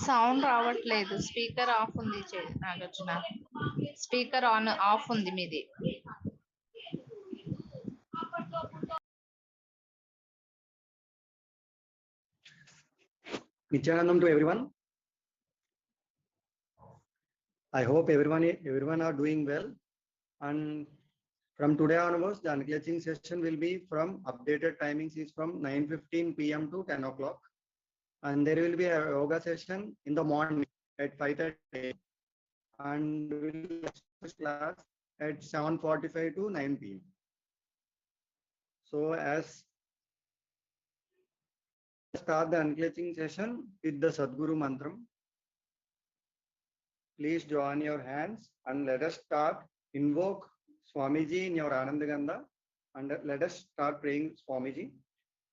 సౌండ్ రావట్లేదు. స్పీకర్ ఆఫ్ ఉంది. నాగార్జున స్పీకర్ ఆఫ్ ఉంది మీది. Nityanandam to everyone. I hope everyone are doing well. And from today onwards, the unclutching session will be from updated timings is from 9:15 p.m. to 10 o'clock. And there will be a yoga session in the morning at 5:30 and will class at 7:45 to 9 p.m. So as start the unclutching session with the Sadguru mantram. Please join your hands and let us start. Invoke Swamiji in your Anandaganda and let us start praying Swamiji.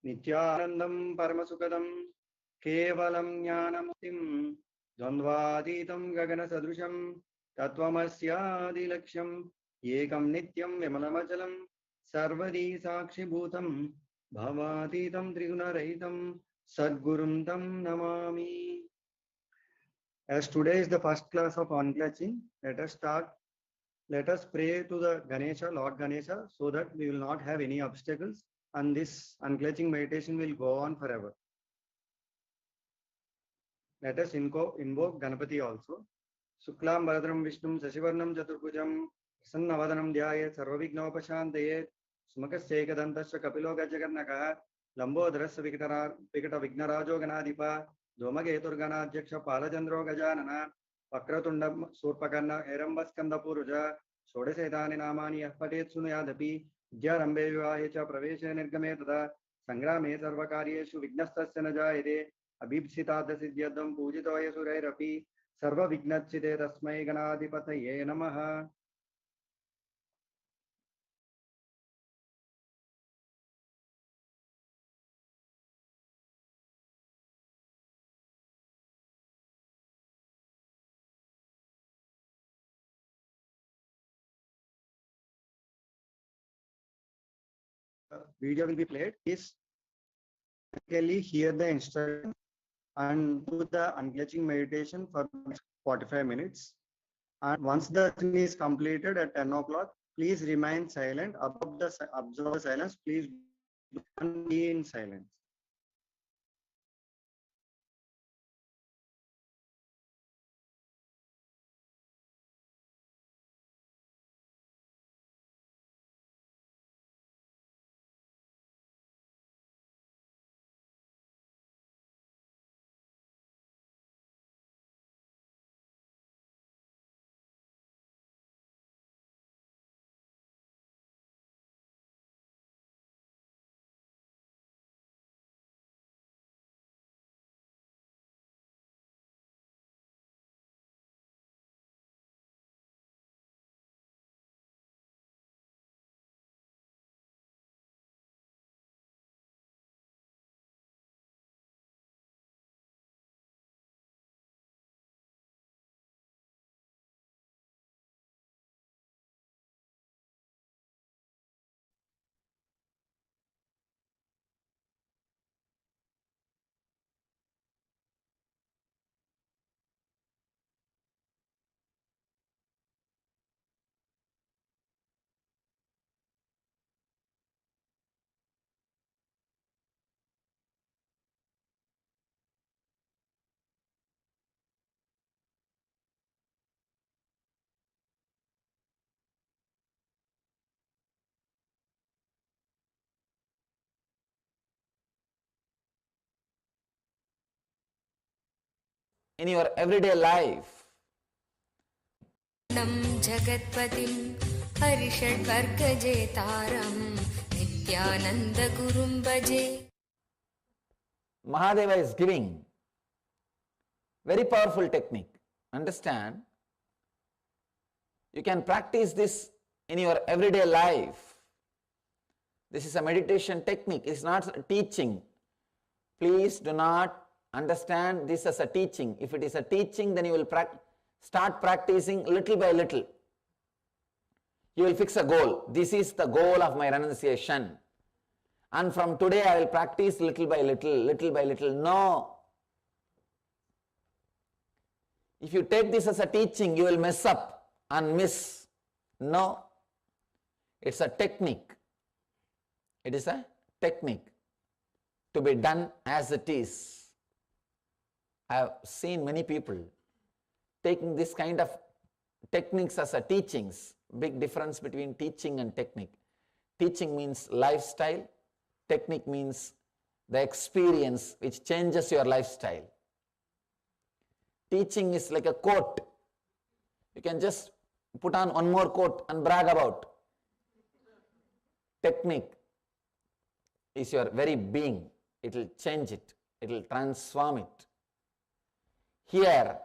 Nityanandam Paramasukadam Kevalam Jnanamutim Dvandvaditam Gagana Sadrusham Tattvamasyadi Laksham Ekam Nityam Vimalamachalam Sarvadi Sakshi Bhutam Bhavatitam Trigunarahitam Sadgurum Tam Namami. As today is the first class of unclutching, let us start. Let us pray to the Ganesha, Lord Ganesha, so that we will not have any obstacles and this unclutching meditation will go on forever. Let us invoke Ganapati also. Suklam Bharadram Vishnum Sasivarnam Chaturbhujam Sannavadanam Dhyaye Sarvavighnopashantaye Smakasya Kapilo Gajagarnaka Lambodharasya Vikata Vignarajo Ganadipa Domageturganadhyaksha Palachandro Gajanana Vakratundam Surpakarna Erambaskanda Puruja Shodasetani Namani Patet Sunayadapi Jyarambe Vivahecha Pravesha Nirgame Tada Sangrame Sarvakaryeshu Vignastasya Najayade Abhipsitadha Siddhyadam Pujitoya Surairapi Sarva Vignachide Tasmai Ganadipataye Namaha. video will be played. Please clearly hear the instruction and do the unclenching meditation for 45 minutes. And once the session is completed at 10 o'clock, please remain silent. Observe the silence. Please be in silence. in your everyday life. नं जगत्पतिं हरिषड्वर्गजेतारं नित्यानन्दगुरुं भजे. Mahadeva is giving very powerful technique. Understand? You can practice this in your everyday life. This is a meditation technique. It's not a teaching. Please do not understand this as a teaching. If it is a teaching, then you will start practicing little by little. You will fix a goal. This is the goal of my renunciation. And from today I will practice little by little, little by little. No. If you take this as a teaching, you will mess up and miss. No. It's a technique. It is a technique to be done as it is. I have seen many people taking this kind of techniques as a teachings. Big difference between teaching and technique. Teaching means lifestyle. Technique means the experience which changes your lifestyle. Teaching is like a coat. You can just put on one more coat and brag about. Technique is your very being. It will change it. It will transform it. Here,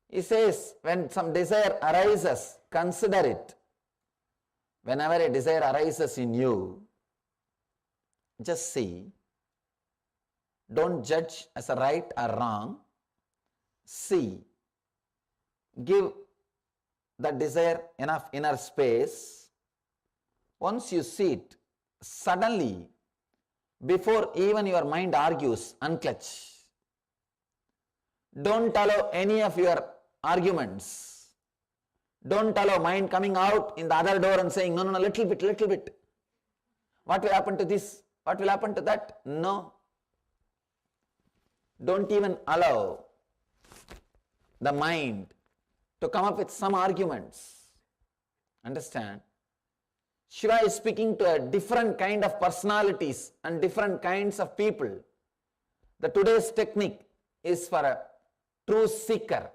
he says, when some desire arises, consider it. Whenever a desire arises in you, just see. Don't judge as a right or wrong. See. Give the desire enough inner space. Once you see it, suddenly, before even your mind argues, unclutch. Don't allow any of your arguments. Don't allow mind coming out in the other door and saying, no, little bit. What will happen to this? What will happen to that? No. Don't even allow the mind to come up with some arguments. Understand? Shiva is speaking to a different kind of personalities and different kinds of people. The today's technique is for a true seeker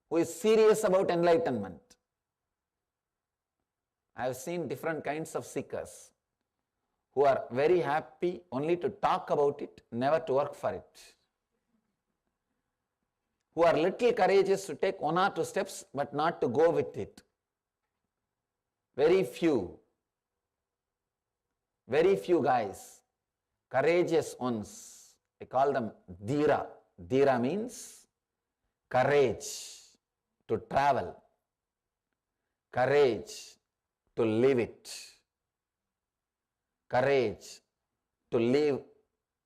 who is serious about enlightenment. I have seen different kinds of seekers who are very happy only to talk about it, never to work for it. Who are little courageous to take one or two steps but not to go with it. Very few guys, courageous ones. I call them Dhira. Dhira means courage to travel, courage to live it. courage to leave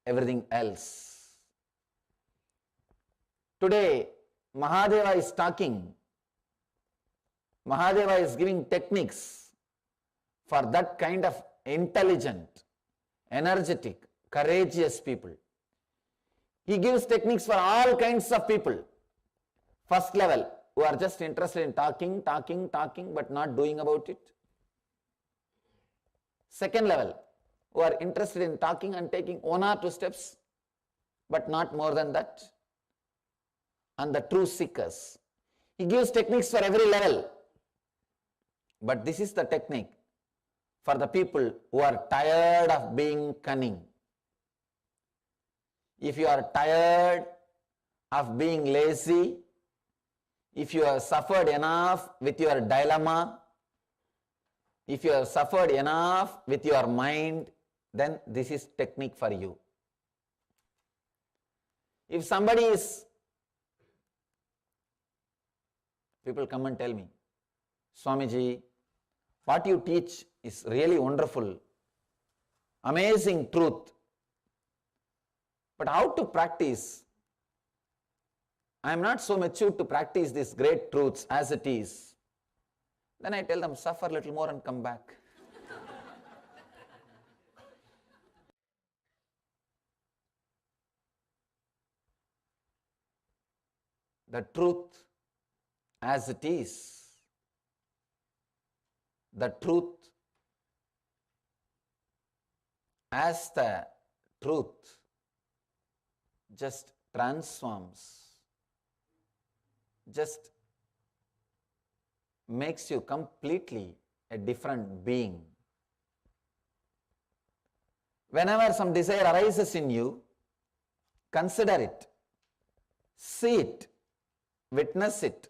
everything else. Today, Mahadeva is talking. Mahadeva is giving techniques for that kind of intelligent, energetic, courageous people. He gives techniques for all kinds of people. First level, who are just interested in talking, but not doing about it. Second level, who are interested in talking and taking 1 or 2 steps, but not more than that. And the true seekers. He gives techniques for every level. But this is the technique for the people who are tired of being cunning. If you are tired of being lazy, if you have suffered enough with your dilemma, if you have suffered enough with your mind, then this is technique for you. If somebody is, people come and tell me, Swamiji, what you teach is really wonderful, amazing truth. But how to practice? I am not so mature to practice these great truths as it is. Then I tell them, suffer a little more and come back. The truth as it is. The truth as the truth just transforms, just makes you completely a different being. Whenever some desire arises in you, consider it, see it, witness it,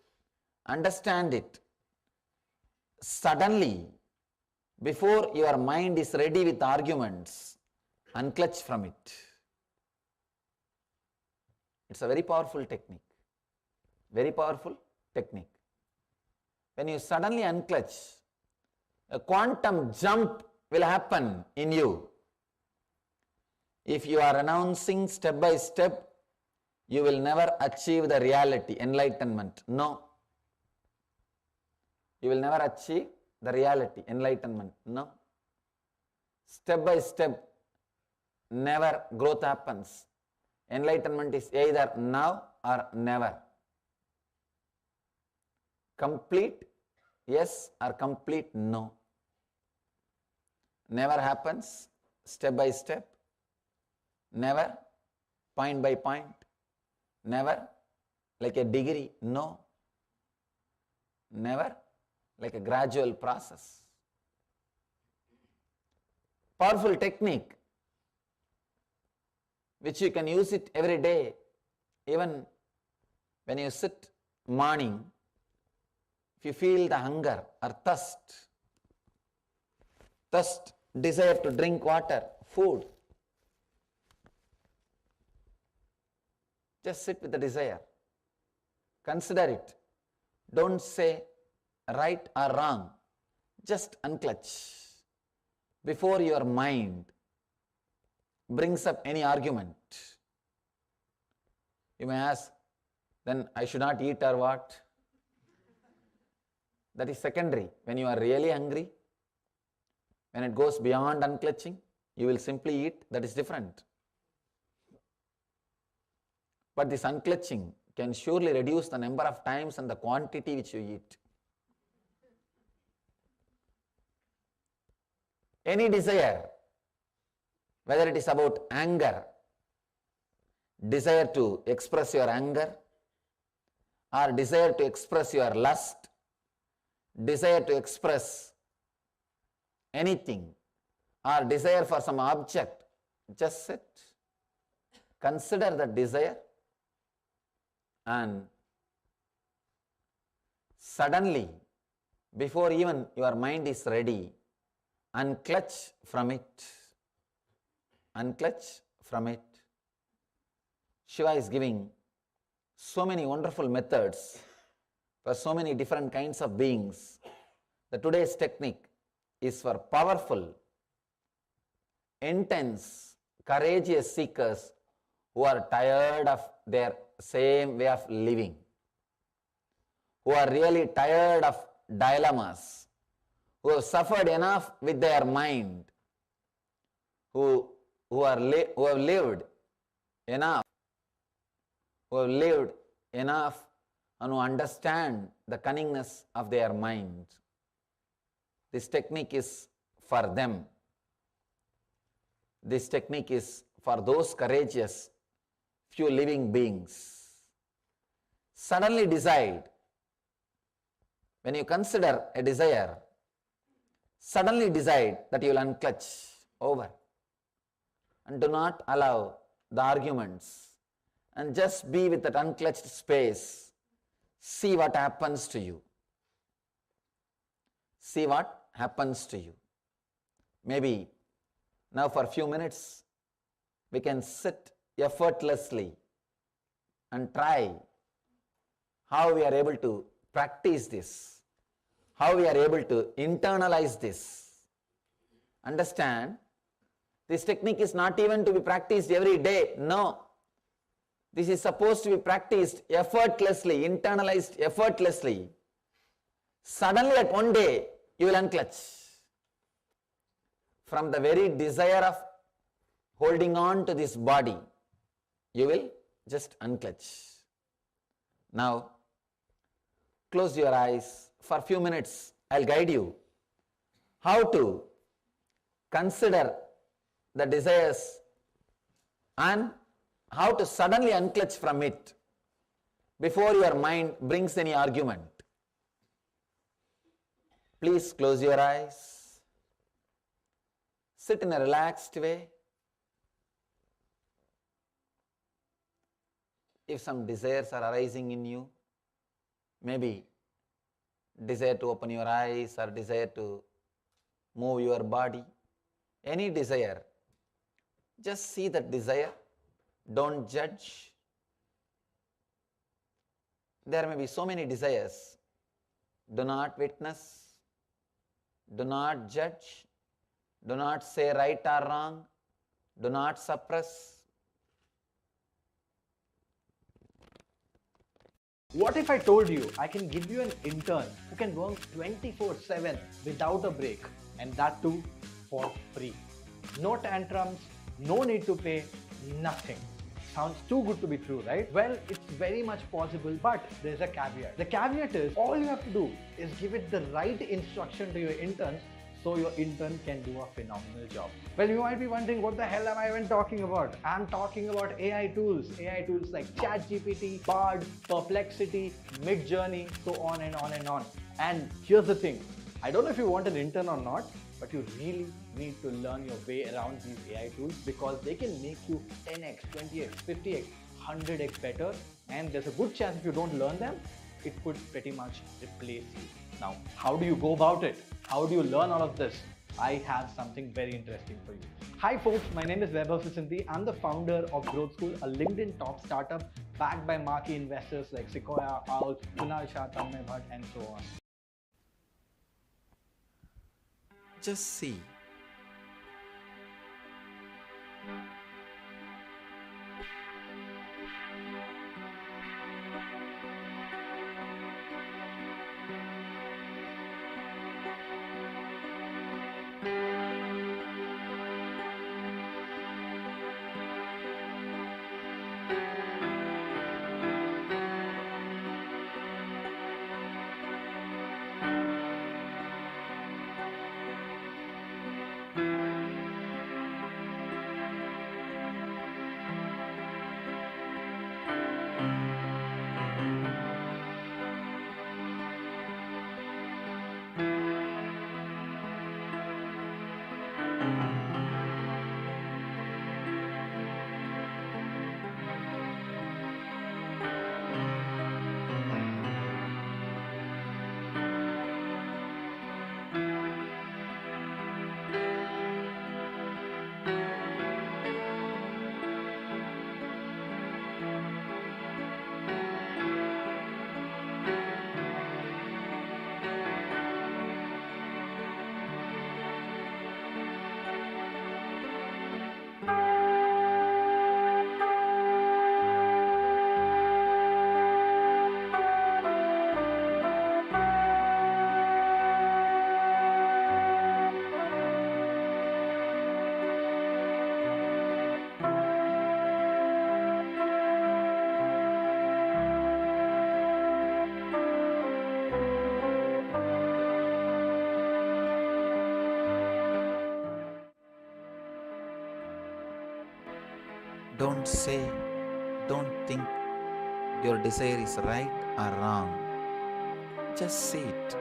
understand it. Suddenly, before your mind is ready with arguments, unclutch from it. It's a very powerful technique. Very powerful technique. When you suddenly unclutch, a quantum jump will happen in you. If you are announcing step by step, you will never achieve the reality, enlightenment. No. You will never achieve the reality, enlightenment. No. Step by step, never growth happens. Enlightenment is either now or never. Complete yes or complete no. Never happens step by step. Never point by point. Never like a degree. No. Never like a gradual process. Powerful technique which you can use it every day. Even when you sit morning, if you feel the hunger or thirst, desire to drink water, food, just sit with the desire. Consider it. Don't say right or wrong. Just unclutch before your mind brings up any argument. You may ask, then I should not eat or what? That is secondary. When you are really hungry, when it goes beyond unclutching, you will simply eat. That is different. But this unclutching can surely reduce the number of times and the quantity which you eat. Any desire, whether it is about anger, desire to express your anger, or desire to express your lust, desire to express anything, or desire for some object, just sit, consider the desire, and suddenly, before even your mind is ready, unclutch from it. Unclutch from it. Shiva is giving so many wonderful methods for so many different kinds of beings. The today's technique is for powerful intense, courageous seekers who are tired of their same way of living, who are really tired of dilemmas, who have suffered enough with their mind, who have lived enough, and who understand the cunningness of their mind. This technique is for them. This technique is for those courageous few living beings. Suddenly decide, when you consider a desire, suddenly decide that you will unclutch over and do not allow the arguments, and just be with that unclutched space. See what happens to you. See what happens to you. Maybe now for a few minutes we can sit effortlessly and try how we are able to practice this, how we are able to internalize this. Understand, this technique is not even to be practiced every day. No. This is supposed to be practiced effortlessly, internalized effortlessly. Suddenly at one day, you will unclutch. From the very desire of holding on to this body, you will just unclutch. Now, close your eyes for a few minutes. I'll guide you how to consider the desires and how to suddenly unclutch from it before your mind brings any argument. Please close your eyes. Sit in a relaxed way. If some desires are arising in you, maybe desire to open your eyes or desire to move your body, any desire, just see that desire. Don't judge. There may be so many desires. Do not witness. Do not judge. Do not say right or wrong. Do not suppress. What if I told you I can give you an intern who can work 24/7 without a break, and that too for free? No tantrums, no need to pay, nothing. Sounds too good to be true, right? Well, it's very much possible, but there's a caveat. The caveat is all you have to do is give it the right instruction to your interns so your intern can do a phenomenal job. Well, you might be wondering, what the hell am I even talking about? I'm talking about AI tools like ChatGPT, Bard, Perplexity, Midjourney, so on and on and on. And here's the thing, I don't know if you want an intern or not, but you really need to learn your way around these AI tools because they can make you 10x, 20x, 50x, 100x better, and there's a good chance if you don't learn them, it could pretty much replace you. Now, how do you go about it? How do you learn all of this? I have something very interesting for you. Hi folks, my name is Vaibhav Sisanti. I'm the founder of Growth School, a LinkedIn top startup backed by marquee investors like Sequoia, Owl, Kunal Shah, Tanmay Bhatt, and so on. Just see. Don't say, don't think your desire is right or wrong. Just see it.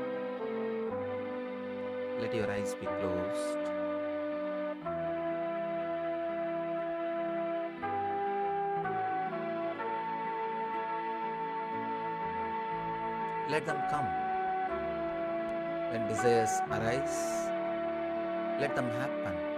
Let your eyes be closed. Let them come. When desires arise, let them happen.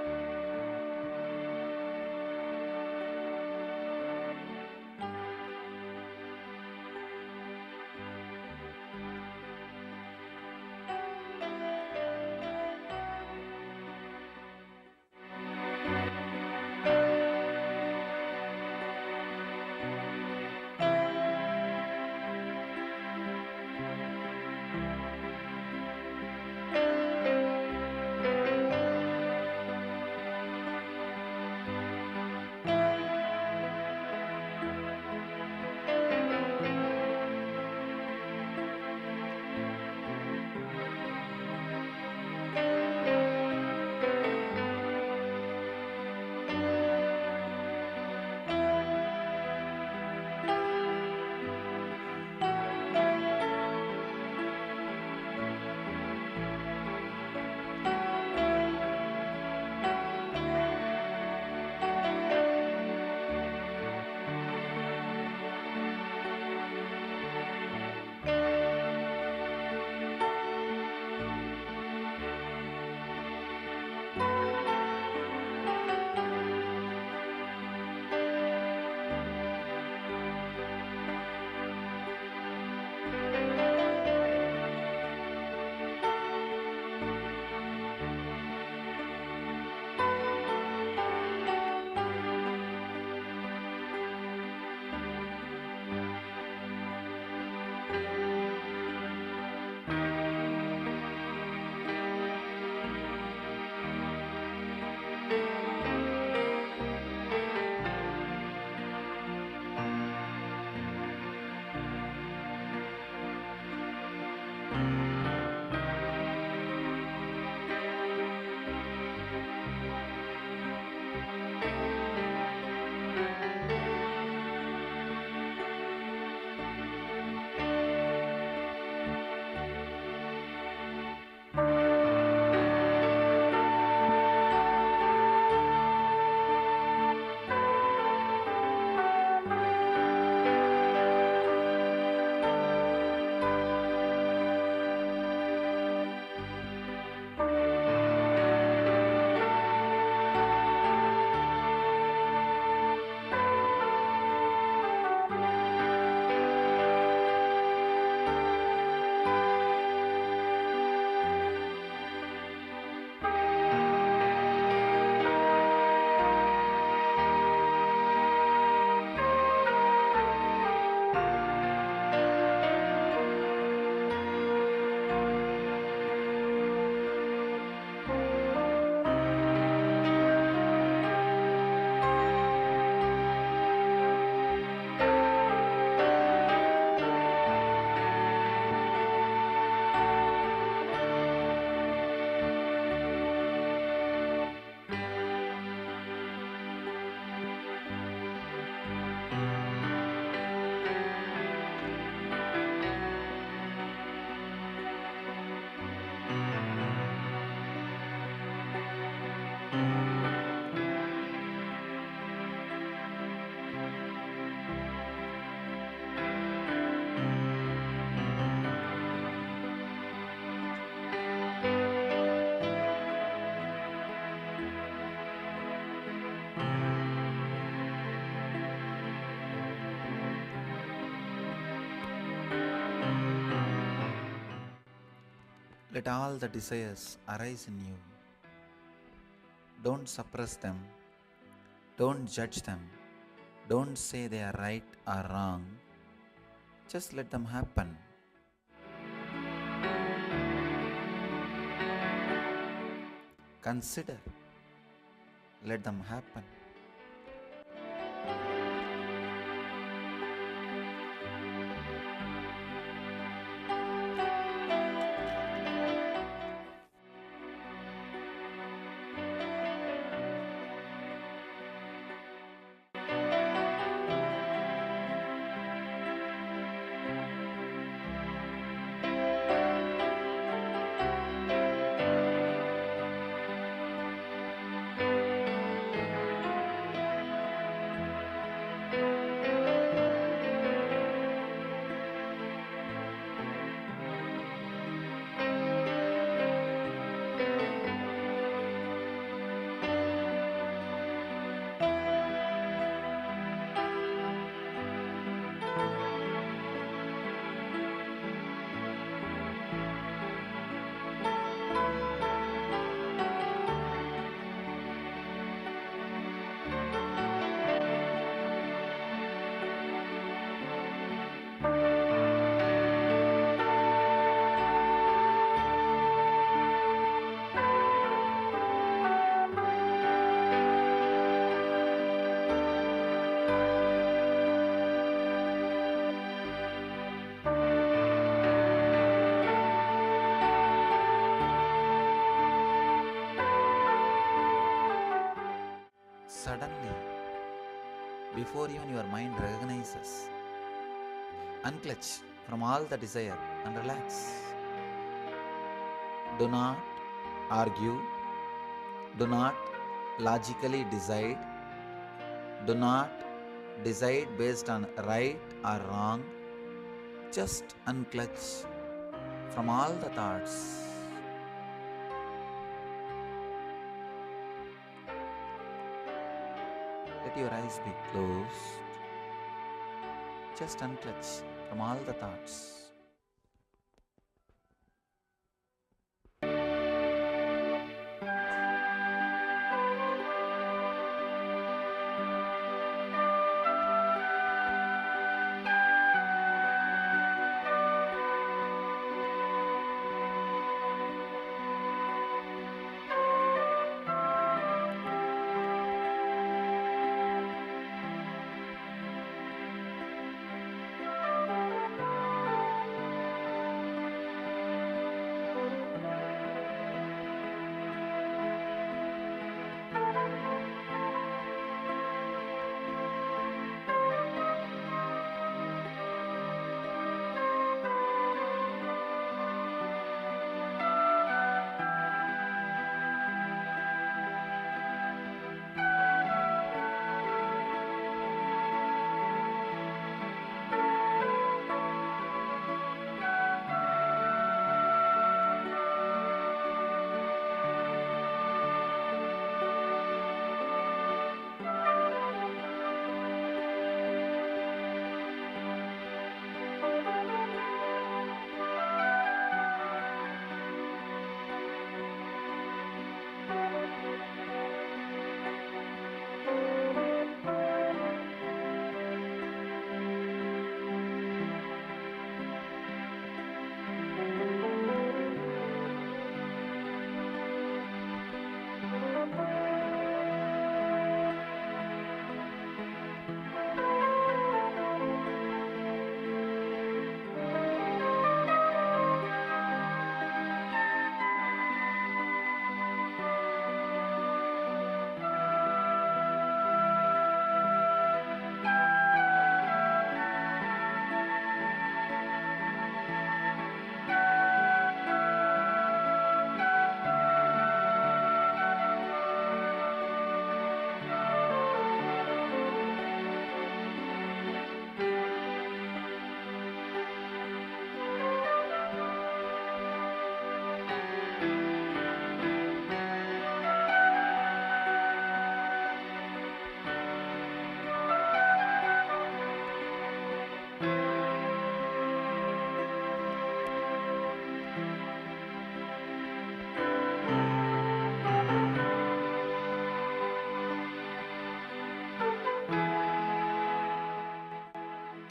Let all the desires arise in you. Don't suppress them. Don't judge them. Don't say they are right or wrong. Just let them happen. Consider. Let them happen. suddenly, before even your mind recognizes, unclutch from all the desire and relax. Do not argue. Do not logically decide. Do not decide based on right or wrong. Just unclutch from all the thoughts. Let your eyes be closed. Just unclutch from all the thoughts.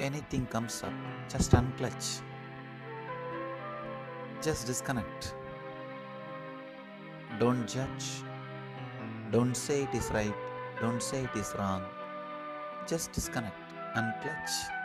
Anything comes up, just unclutch. Just disconnect. Don't judge. Don't say it is right. Don't say it is wrong. Just disconnect. Unclutch.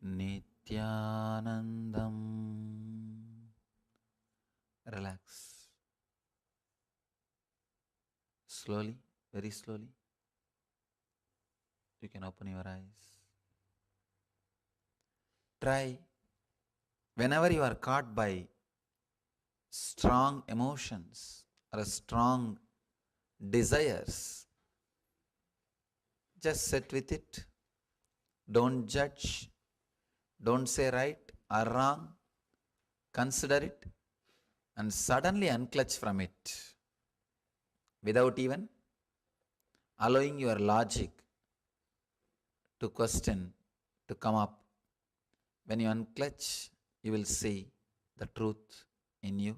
Nityanandam. Relax. Slowly, very slowly. You can open your eyes. Try, whenever you are caught by strong emotions or strong desires, just sit with it. Don't judge. Don't say right or wrong. Consider it and suddenly unclutch from it without even allowing your logic to question, to come up. When you unclutch, you will see the truth in you.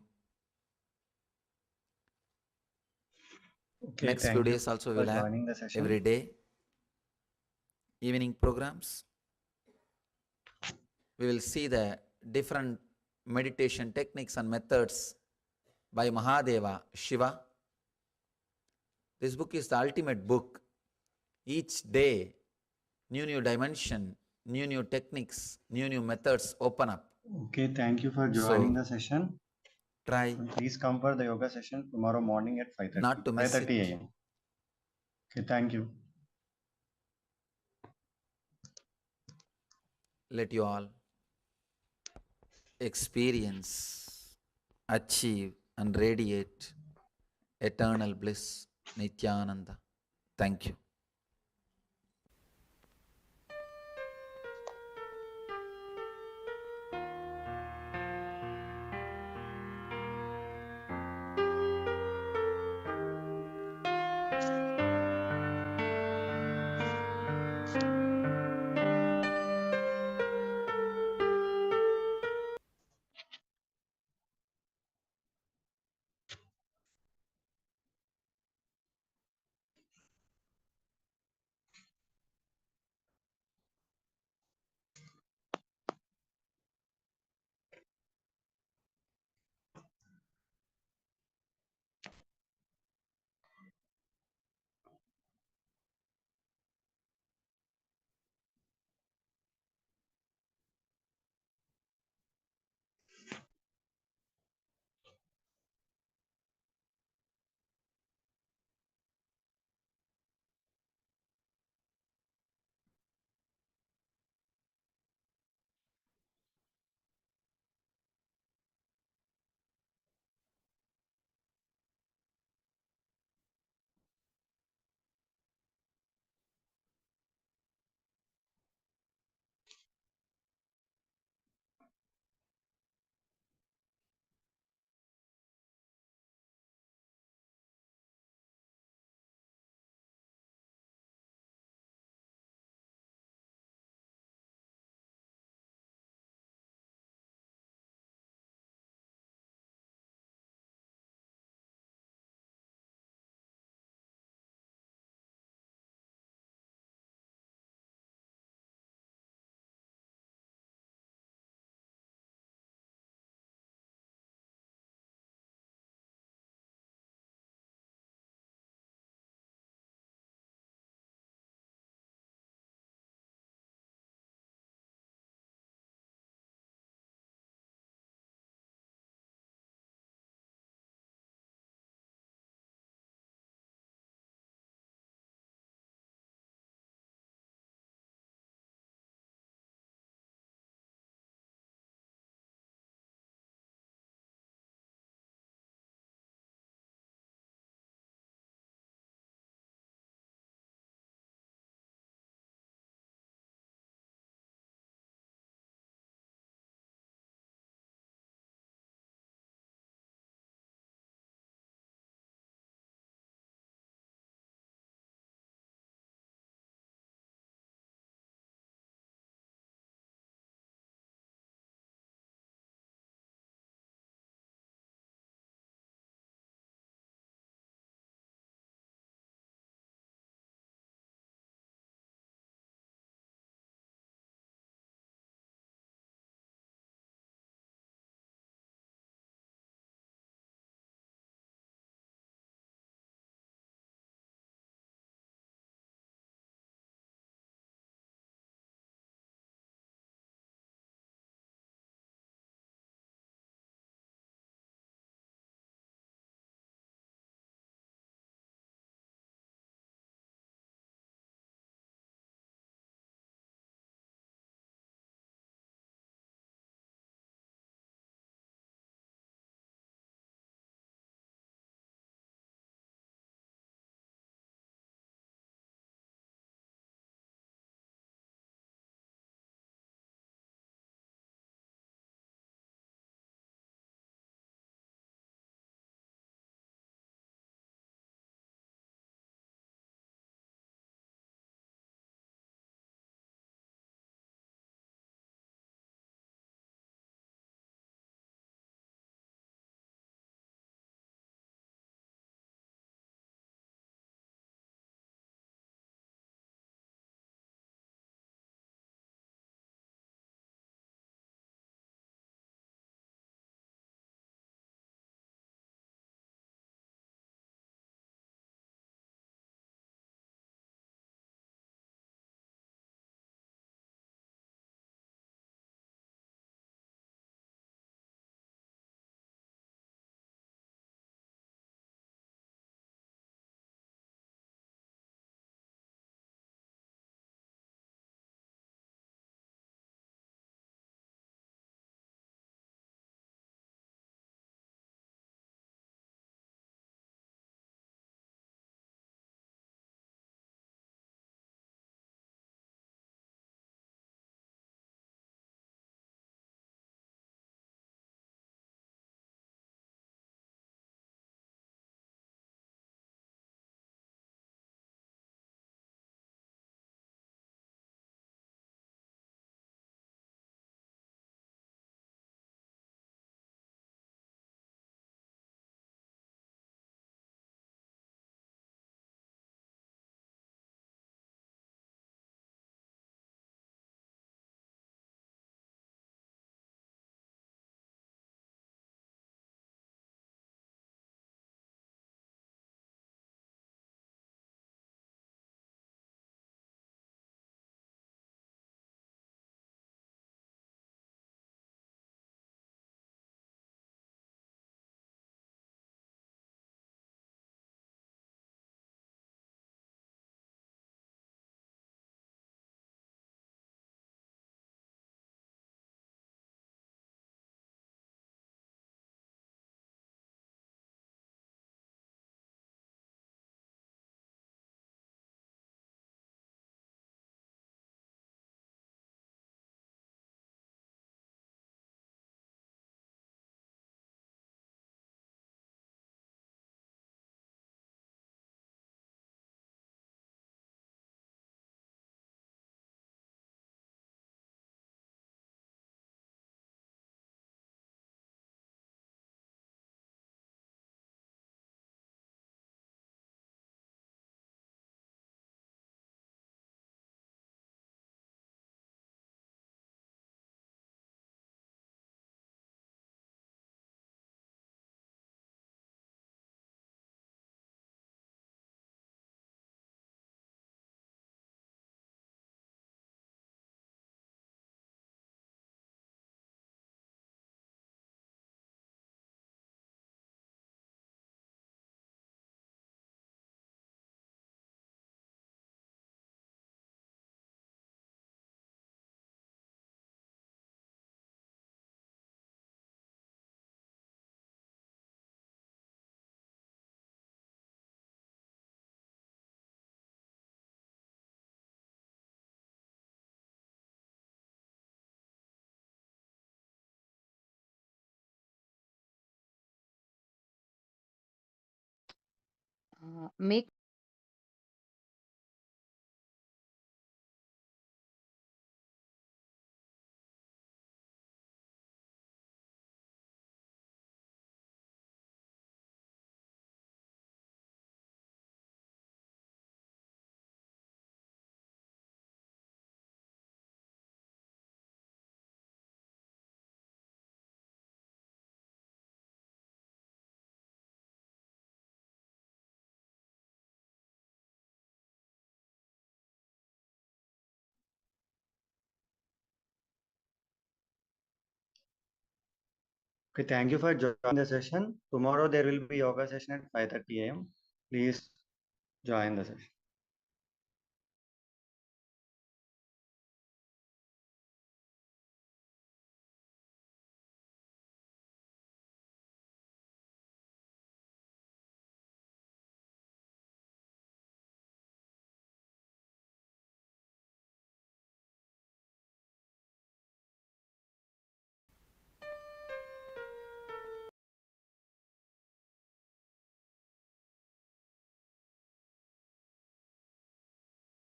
Okay, Next few thank you days also for we'll have joining the session. every day evening programs. We will see the different meditation techniques and methods by Mahadeva, Shiva. This book is the ultimate book. Each day, new dimension, new techniques, new methods open up. Okay, thank you for So, joining the session. Try And please come for the yoga session tomorrow morning at 5:30. not to miss 5:30 it. a.m. Okay, thank you. Let you all experience, achieve, and radiate eternal bliss, Nityananda. Thank you. Make Okay, thank you for joining the session. Tomorrow there will be yoga session at 5:30 a.m. Please join the session.